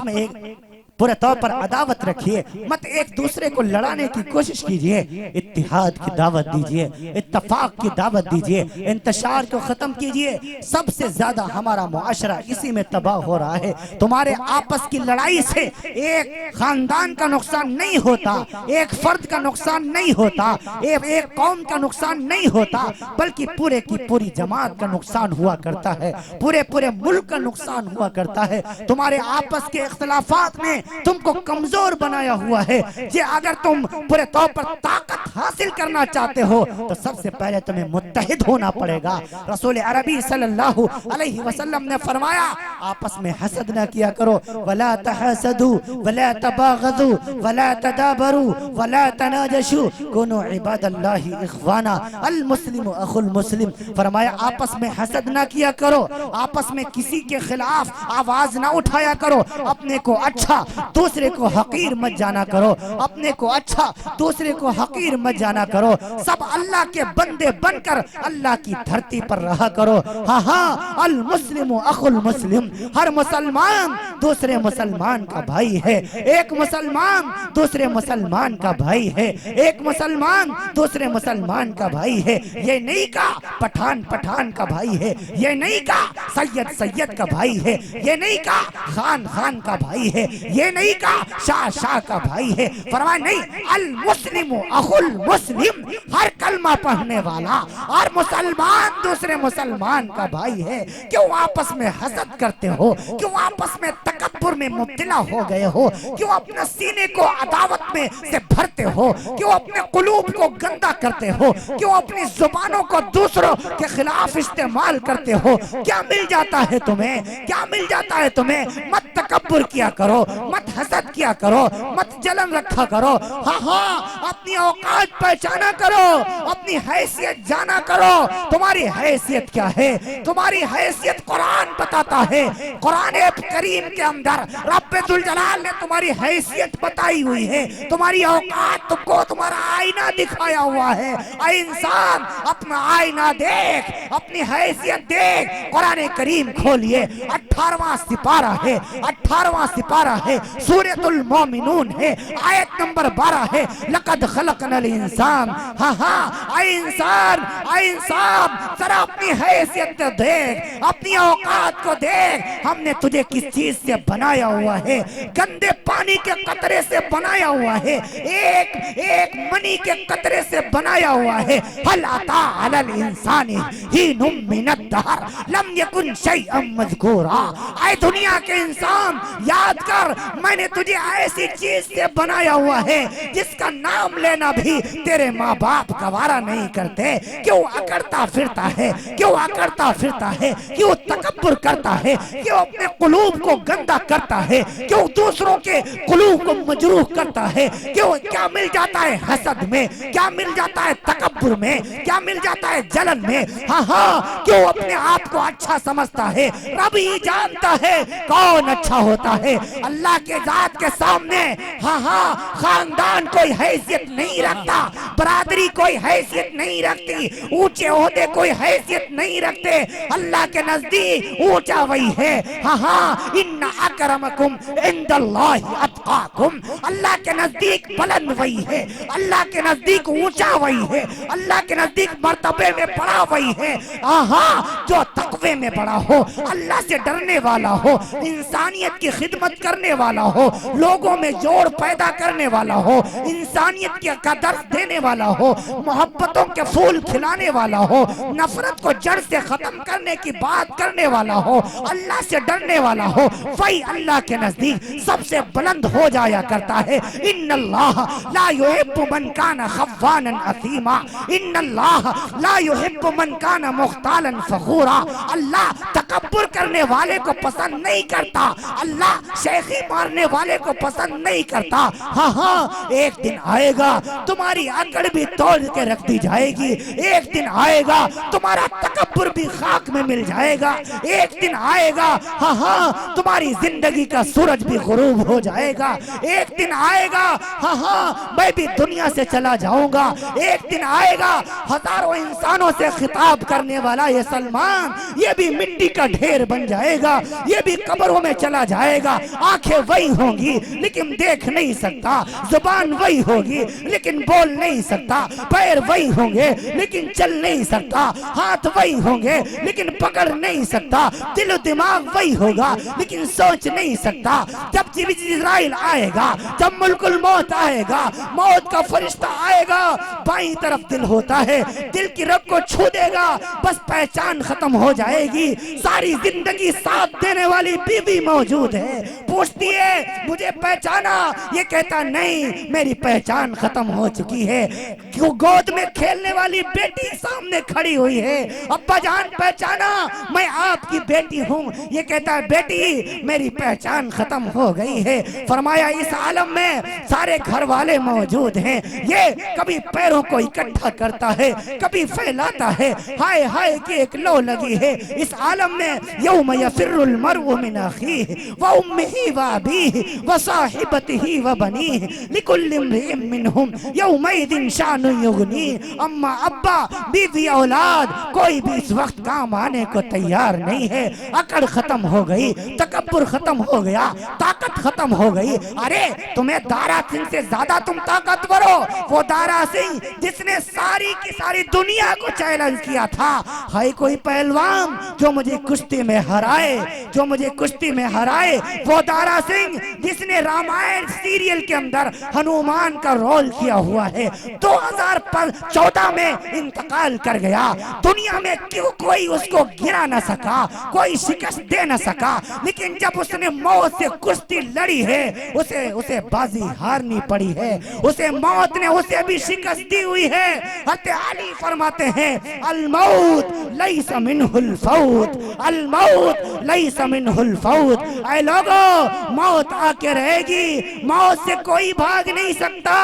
में एक पूरे तौर पर अदावत रखिए, मत एक दूसरे को लड़ाने की कोशिश कीजिए। इत्तिहाद की दावत दीजिए, इत्तफाक की दावत दीजिए, इंतशार को खत्म कीजिए। सबसे ज्यादा हमारा मुआशरा इसी में तबाह हो रहा है। तुम्हारे आपस की लड़ाई से एक खानदान का नुकसान नहीं होता, एक फर्द का नुकसान नहीं होता, एक कौम का नुकसान नहीं होता, बल्कि पूरे की पूरी जमात का नुकसान हुआ करता है, पूरे मुल्क का नुकसान हुआ करता है। तुम्हारे आपस के इख्तिलाफात ने तुमको कमजोर बनाया हुआ है। ये अगर तुम पूरे तौर पर ताकत हासिल करना चाहते हो तो सबसे पहले तुम्हें मुत्तहिद होना पड़ेगा। रसूल अरबी सल्लल्लाहु अलैहि वसल्लम ने फरमाया, आपस में हसद न किया करो, वला तहसदू वला तबागदू वला तदाबरू वला तनाजशू कुनू इबादल्लाहि इख्वाना अल मुस्लिम अखुल मुस्लिम। फरमाया आपस में हसद न किया करो, आपस में किसी के खिलाफ आवाज ना उठाया करो, अपने को अच्छा दूसरे को हकीर मत जाना करो, अपने को अच्छा दूसरे को हकीर मत जाना करो। सब अल्लाह के बंदे बनकर अल्लाह की धरती पर रहा करो। हाँ अल मुस्लिम अखुल मुस्लिम, हर मुसलमान दूसरे मुसलमान का भाई है, एक मुसलमान दूसरे मुसलमान का भाई है, एक मुसलमान दूसरे मुसलमान का भाई है। ये नहीं कहा पठान पठान का भाई है, ये नहीं कहा सैयद सैयद का भाई है, ये नहीं कहा खान खान का भाई है, ये नहीं कहा शाह शाह का भाई है। फरमाया नहीं, अल मुस्लिम अखुल मुस्लिम, हर कलमा पढ़ने वाला और मुसलमान दूसरे मुसलमान का भाई है। क्यों आपस में हसद करते हो, क्यों आपस में तकब्बुर में मुब्तला हो गए हो, क्यों अपने सीने को अदावत में से भरते हो, क्यों अपने कुलूब को गंदा करते हो, क्यों अपनी जुबानों को दूसरों के खिलाफ इस्तेमाल करते हो। क्या मिल जाता है तुम्हें, क्या मिल जाता है तुम्हें? मत तकब्बुर किया करो, मत हसद किया करो, मत जलन रखा करो। हाँ हाँ, अपनी औकात पहचाना करो, अपनी हैसियत जाना करो। तुम्हारी हैसियत क्या है? तुम्हारी हैसियत कुरान बताता है। कुरान करीम के अंदर रब्बुल जलाल ने तुम्हारी हैसियत बताई हुई है, तुम्हारी औकात तुमको तुम्हारा आईना दिखाया हुआ है। ऐ इंसान, अपना आईना देख, अपनी हैसियत देख। कुरान करीम खोलिए, 18वां सिपारा है, 18वां सिपारा है, सूरतुल मोमिनून है, आयत नंबर 12 है, लक़द खलक़नल इंसान। हाँ हाँ, ऐ इंसान, ऐ इंसान, जरा अपनी हैसियत देख, अपनी औकात को देख। हमने तुझे किस चीज से बनाया हुआ है? गंदे पानी के कतरे से बनाया हुआ है, एक एक मनी के कतरे से बनाया हुआ है। हल अता अलल इंसानी हीनुम मिनद दहर लम यकुन शैअन मज़कूरा। ऐ दुनिया के इंसान, याद कर, मैंने तुझे ऐसी चीज से बनाया हुआ है जिसका नाम लेना भी तेरे माँ बाप गवारा नहीं करते। क्यों अकड़ता फिरता है, क्यों अकड़ता फिरता है, क्यों तकब्बुर करता है, क्यों अपने कुलूब को गंदा करता है, क्यों दूसरों के कुलूब को मजरूह करता है? क्यों? क्या मिल जाता है हसद में, क्या मिल जाता है तकब्बुर में, क्या मिल जाता है जलन में? हाँ हाँ, क्यों अपने आप को अच्छा समझता है? रब ही जानता है कौन अच्छा होता है। अल्लाह के जात के सामने हाँ हाँ, खानदान कोई हैसियत नहीं रखता, बरादरी कोई हैसियत नहीं रखती, ऊंचे ओहदे कोई हैसियत नहीं रखते। अल्लाह के नजदीक ऊंचा वही है। हाँ हाँ, इन्ना अकरमकुम इंदल्लाहि अत्काकुम, अल्लाह के नजदीक बुलंद वही है, अल्लाह के नजदीक ऊंचा वही है, अल्लाह के नजदीक मर्तबे में बड़ा वही है। हाँ, जो तकवे में बड़ा हो, अल्लाह से डरने वाला हो, इंसानियत की खिदमत करने वाला हो, लोगों में जोड़ पैदा करने वाला हो, इंसानियत का दर्स देने वाला हो, मोहब्बतों के फूल खिलाने वाला हो, नफरत को जड़ से खत्म करने की बात करने वाला हो, अल्लाह से डरने वाला हो, वही अल्लाह के नजदीक सबसे बुलंद हो जाया करता है। इन्नल्लाह ला युहिब्बु मन काना खव्वानन असीमा, इन्नल्लाह ला युहिब्बु मन काना मुख्तालन फखूरा। अल्लाह तकब्बुर करने वाले को पसंद नहीं करता, अल्लाह शेखी मारने वाले को पसंद नहीं करता। हाँ हाँ, एक दिन आएगा तुम्हारी अकड़ भी तोड़ के रख दी जाएगी, एक दिन आएगा तुम्हारा तकब्बुर भी खाक में मिल जाएगा, एक दिन आएगा हाँ हाँ, तुम्हारी जिंदगी का सूरज भी गुरूब हो जाएगा, एक दिन आएगा हाँ हाँ, मैं भी दुनिया से चला जाऊंगा, एक दिन आएगा हजारों इंसानों से खिताब करने वाला ये सलमान, ये भी मिट्टी का ढेर बन जाएगा, ये भी कब्रों में चला जाएगा। आंखें वही होंगी लेकिन देख नहीं सकता, जुबान वही होगी लेकिन बोल नहीं सकता, पैर वही होंगे लेकिन चल नहीं सकता, हाथ वही होंगे लेकिन पकड़ नहीं सकता, दिल दिमाग वही होगा लेकिन सोच नहीं सकता। जब जिब्राइल आएगा, जब मुल्कुल मौत आएगा, मौत का फरिश्ता आएगा, बाईं तरफ दिल होता है, दिल की रग को छू देगा, बस पहचान खत्म हो जाएगी। सारी जिंदगी साथ देने वाली बीवी मौजूद है, पूछती है मुझे पहचाना, ये कहता नहीं मेरी पहचान खत्म हो चुकी है। क्यों? गोद में खेलने वाली बेटी सामने खड़ी हुई है, अब्बा जान पहचाना, मैं आपकी बेटी हूँ, ये कहता है बेटी मेरी पहचान खत्म हो गई। गई है। फरमाया इस आलम में सारे घर वाले मौजूद हैं, ये कभी पैरों को इकट्ठा करता है, कभी फैलाता है। हाय हाय की एक लो लगी है इस आलम में। यौम यफिरुल मरउ मिन अखीहि व उम्मिही व अबीहि व साहिबतिही व बनीहि लिकुल्लि इम्रिइन मिनहुम यौमइदिन शानुन युगनी। अम्मा अब्बा बीवी औलाद कोई भी इस वक्त काम आने को तैयार नहीं है। अकड़ खत्म हो गई, तकब्बुर खत्म हो गया, ताकत खत्म हो गई। अरे तुम्हें दारा सिंह से ज्यादा तुम ताकतवर हो। वो दारा सिंह जिसने सारी की सारी दुनिया को चैलेंज किया था। हाय कोई पहलवान जो मुझे कुश्ती में हराए, जो मुझे कुश्ती में हराए। वो दारा सिंह जिसने रामायण सीरियल के अंदर हनुमान का रोल किया हुआ है, 2014 में इंतकाल कर गया। दुनिया में क्यों कोई उसको गिरा न सका, कोई शिकस्त दे न सका। लेकिन जब उसने मौत से कुश्ती लड़ी है, उसे बाजी हारनी पड़ी है। उसे मौत ने उसे भी शिकस्त दी हुई है। हज़रत अली फरमाते हैं अल मौत लैसा मिनहुल फौत, अल मौत लैसा मिनहुल फौत। ऐ लोगों, मौत आके रहेगी, मौत से कोई भाग नहीं सकता।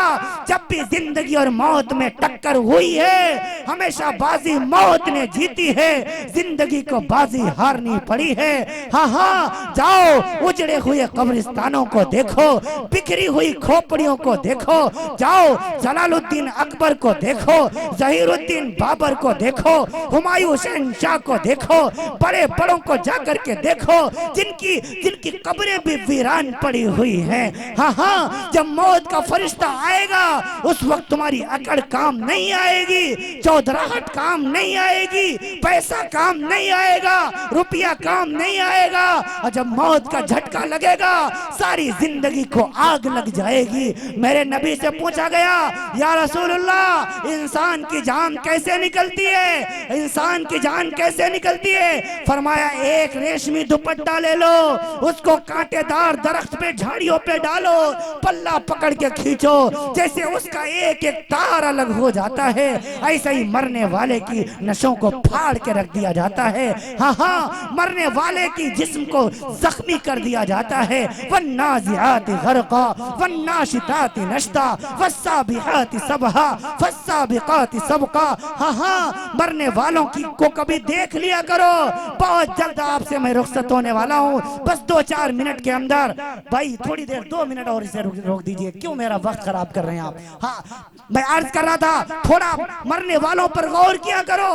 जब भी जिंदगी और मौत में टक्कर हुई है, हमेशा बाजी मौत ने जीती है, जिंदगी को बाजी हारनी पड़ी है। हाँ हाँ, जाओ उजड़े हुए कब्रिस्तानों को देखो, बिखरी हुई खोपड़ियों को देखो, जाओ जलालुद्दीन अकबर को देखो, जहीरुद्दीन बाबर को देखो, हुमायूं शहंशाह को देखो, बड़े बड़ों को जाकर के देखो जिनकी कब्रें भी वीरान पड़ी हुई हैं। हाँ हाँ, जब मौत का फरिश्ता आएगा उस वक्त तुम्हारी अकड़ काम नहीं आएगी, चौधराहट काम नहीं आएगी, पैसा काम नहीं आएगा, रुपया काम नहीं आएगा। और जब मौत का झटका लगेगा सारी जिंदगी को आग लग जाएगी। मेरे नबी से पूछा गया या रसूलुल्लाह, इंसान की जान कैसे निकलती है, इंसान की जान कैसे निकलती है? फरमाया एक रेशमी दुपट्टा ले लो, उसको कांटेदार दरख्त पे झाड़ियों पे डालो, पल्ला पकड़ के खींचो, जैसे उसका एक एक तार अलग हो जाता है, ऐसे ही मरने वाले की नसों को फाड़ के रख दिया जाता है। हाँ हाँ, मरने वाले की जिस्म को जख्मी कर दिया जाता है। वन्नाज़िआति ग़रक़ा वन्नाशिताति नश्ता वस्साबिहाति सबहा फस्साबिक़ाति सबक़ा। हाँ हाँ, मरने वालों की को कभी देख लिया करो। बहुत जल्द आपसे मैं रुखसत होने वाला हूँ, बस 2-4 मिनट के अंदर। भाई थोड़ी देर 2 मिनट और इसे रोक दीजिए, क्यों मेरा वक्त खराब कर रहे हैं आप? हाँ, मैं अर्ज कर रहा था थोड़ा मरने वालों पर गौर किया करो।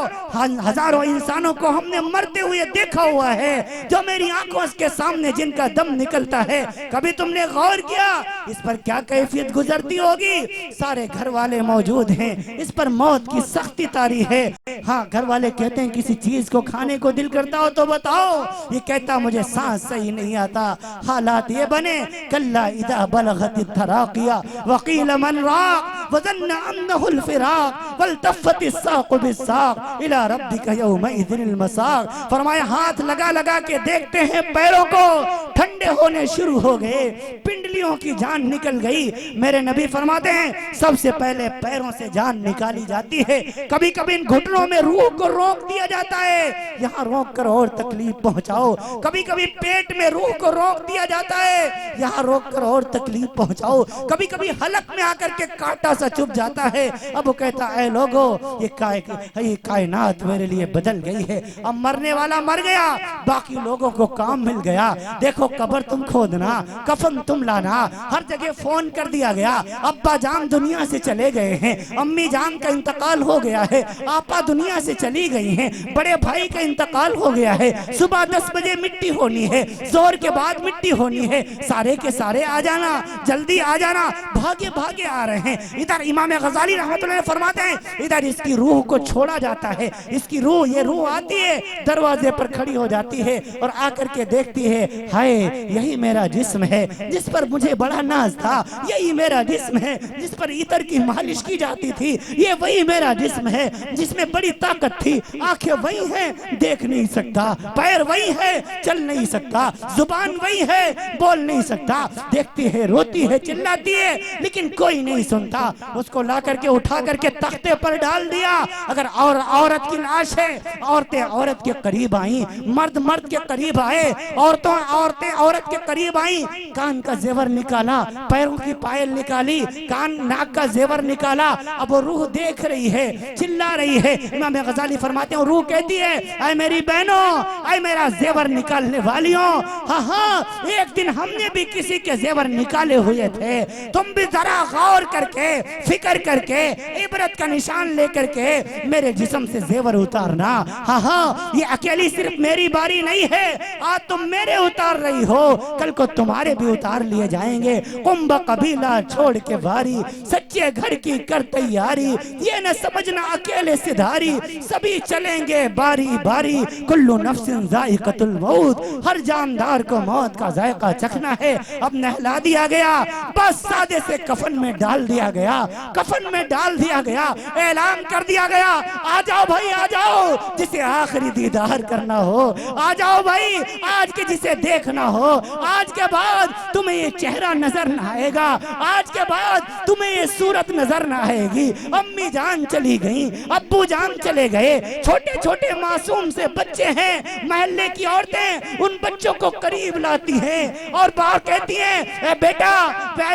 हजारों इंसानों को हमने मरते हुए देखा हुआ है, जो मेरी आंखों के सामने जिनका दम निकलता है। कभी तुमने गौर किया इस पर क्या कैफियत गुजरती होगी? सारे घर वाले मौजूद हैं, इस पर मौत की सख्ती तारी है। हाँ, घर वाले कहते हैं किसी चीज को खाने को दिल करता हो तो बताओ, ये कहता मुझे सांस सही नहीं आता। हालात ये बने कल्ला इदा बलगत तराकिया वकील मन राक वज़न्न अन्नहुल फिराक वल्तफ़ति साक़ु बिस्साक़ इला रब्बिका यौमइज़िनिल मसाक़। फरमाया हाथ लगा लगा के देखते हैं पैरों को, ठंडे होने शुरू हो गए, पिंडलियों की जान निकल गई। मेरे नबी फरमाते हैं सबसे पहले पैरों से जान निकाली जाती है। कभी कभी इन घुटनों में रूह को रोक दिया जाता है, यहाँ रोक कर और तकलीफ पहुंचाओ। कभी कभी पेट में रूह को रोक दिया जाता है, यहाँ रोक कर और तकलीफ पहुंचाओ। कभी कभी हलक में आकर के कांटा सा चुभ जाता है। अब वो कहता है लोगों, ये कायनात मेरे लिए बदल गई है। अब मरने वाला मर गया, बाकी लोगों को काम मिल गया। देखो कब्र तुम खोदना, कफन तुम लाना, हर जगह फोन कर दिया गया। अब्बा जान दुनिया से चले गए हैं, अम्मी जान का इंतकाल हो गया है, आपा दुनिया से चली गई हैं, बड़े भाई का इंतकाल हो गया है। सुबह 10 बजे मिट्टी होनी है, जोर के बाद मिट्टी होनी है। सारे के सारे आ जाना, जल्दी आ जाना, भागे भागे आ रहे हैं। इधर इमाम गजाली रहमतुल्लाह फरमाते हैं इधर इसकी रूह को छोड़ा जाता है। इसकी रूह, ये रूह आती है, दरवाजे पर खड़ी हो जाती है और आकर के देखती है, हाय यही मेरा जिस्म है जिस पर मुझे बड़ा नाज था, यही मेरा जिस्म है जिस पर इतर की मालिश की जाती थी, ये वही मेरा जिस्म है जिसमें बड़ी ताकत थी। आंखें वही हैं देख नहीं सकता, पैर वही है चल नहीं सकता, जुबान वही है बोल नहीं सकता, देखती है रोती है चिल्लाती है लेकिन कोई नहीं सुनता। उसको ला करके उठा करके तख्ते पर डाल दिया। अगर और औरत की लाश है, औरतें औरत के करीब आई, मर्द मर्द के करीब आए, औरतें औरत के करीब आई, कान का जेवर निकाला, पैरों की पायल निकाली, कान नाक का जेवर निकाला। अब वो रूह देख रही है, चिल्ला रही है। इमाम गजाली फरमाते हैं रूह कहती है ऐ मेरी बहनों, ऐ मेरा जेवर निकालने वालियों, हाँ हाँ एक दिन हमने भी किसी के जेवर निकाले हुए थे, तुम भी जरा गौर करके फिक्र करके इबरत का निशान लेकर के मेरे जिस्म से जेवर उतारना। हाँ हाँ ये अकेली सिर्फ मेरी बारी नहीं है, आज तुम मेरे उतार रही हो, कल को तुम्हारे भी उतार लिए जाएंगे। कुंभ कबीला छोड़ के वारी, सच्चे घर की कर तैयारी, ये न समझना अकेले सिधारी, सभी चलेंगे बारी बारी। कुल्लू नफ्सिन जायकातुल मौत, हर जानदार को मौत का जायका चखना है। अब नहला दिया गया, बस सादे से कफन में डाल दिया गया, कफन में डाल दिया गया, ऐलान कर दिया गया आ जाओ भाई आ जाओ, जिसे आखिरी दीदार करना हो आ जाओ भाई, आज के जिसे देखना हो, आज के बाद तुम्हें ये चेहरा नजर न आएगा, आज के बाद तुम्हें ये सूरत नजर न आएगी। अम्मी जान चली गई, अब्बू जान चले गए, छोटे छोटे मासूम से बच्चे हैं, महल्ले की औरतें उन बच्चों को करीब लाती हैं और बात कहती हैं बेटा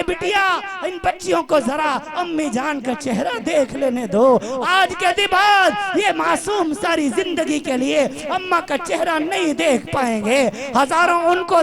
बिटिया इन बच्चियों को जरा अम्मी जान का चेहरा देख लेने दो। आज के बाद ये मासूम सारी जिंदगी के लिए अम्मा का चेहरा नहीं देख पाएंगे, हजारों उनको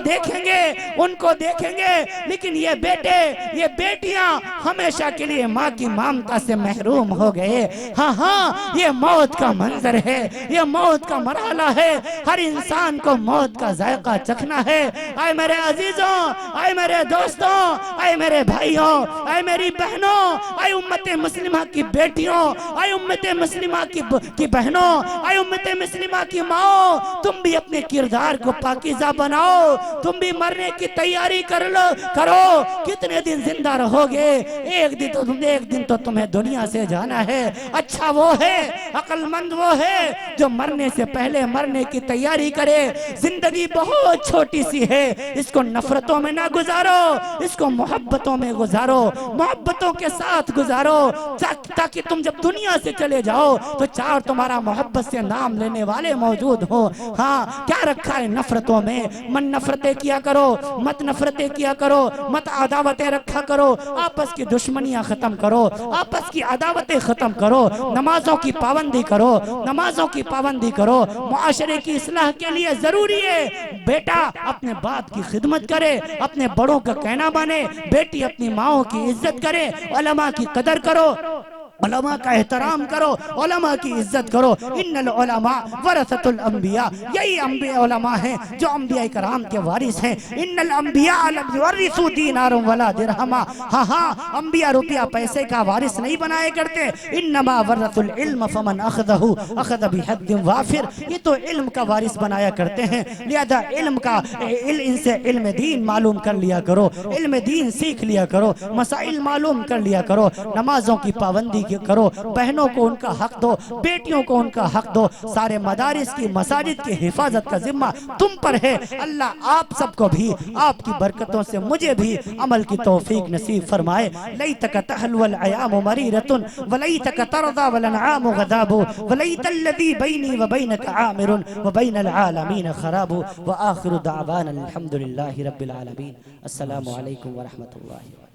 देखेंगे लेकिन ये बेटे ये बेटियां हमेशा के लिए माँ की ममता से महरूम हो गए। हाँ हाँ ये मौत का मंजर है, ये मौत का मरहला है, हर इंसान को मौत का जायका चखना है। आए मेरे अजीजों, आए मेरे दोस्तों, आए मेरे भाइयों, आए मेरी बहनों, आए उम्मत मुस्लिमा की बेटियों, आए उम्मत मुस्लिमा की बहनों, आए उम्मत मुस्लिमा की माओ, तुम भी अपने किरदार को पाकीज़ा बनाओ, तुम भी मरने की तैयारी करो। कितने दिन जिंदा रहोगे, एक दिन तो तुम्हें दुनिया से जाना है। अच्छा वो है, अक्लमंद वो है जो मरने से पहले मरने की तैयारी करे। जिंदगी बहुत छोटी सी है, इसको नफरतों में ना गुजारो, इसको मोहब्बतों में गुजारो, मोहब्बतों के साथ गुजारो, ताकि तुम जब दुनिया से चले जाओ तो चार तुम्हारा मोहब्बत से नाम लेने वाले मौजूद हो। हाँ क्या रखा है नफरतों में, मन नफरतें किया करो, मत नफरतें किया करो, मत अदावतें रखा करो, आपस की दुश्मनियां खत्म करो, आपस की अदावतें खत्म करो, नमाजों की पाबंदी करो, नमाजों की पाबंदी करो। मुआशरे की इस्लाह के लिए जरूरी है बेटा अपने बाप की खिदमत करे, अपने बड़ों का कहना माने, बेटी अपनी माओ की इज्जत करे, उलमा की कदर करो, उलमा का एहतराम करो, उलमा की इज्जत करो। इन्नल उलमा वरसतुल अंबिया, यही अंबिया उलमा हैं जो अंबिया कराम के वारिस हैं। इन्नल अंबिया लम युवरिसु दीनारम वला दिरहमा, हाँ हाँ अंबिया रुपया पैसे का वारिस नहीं बनाए करते। इन्नमा वरसुल इल्म फमन अखदहु अखद बिहद्दिन वाफिर, ये तो इल्म का वारिस बनाया करते हैं, लिहाजा इनसे इल्म दीन मालूम कर लिया करो, इल्म दीन सीख लिया करो, मसाइल मालूम कर लिया करो, नमाजों की पाबंदी करो, बहनों को उनका हक दो, बेटियों को उनका हक दो, सारे मदारिस की मसाजिद की हिफाजत का जिम्मा तुम पर है। अल्लाह आप सबको भी आपकी बरकतों से मुझे भी अमल की तौफीक नसीब फरमाए। लैतक तहलुल अयाम मरीरतुन वलैतक तरदा वलनआम गदाबु वलैतल्लज़ी बैनी व बैनक आमिरुन व बैनल आलमीन खराबु व आखिरु दावाना अल्हम्दुलिल्लाहि रब्बिल आलमीन। अस्सलामु अलैकुम व रहमतुल्लाहि।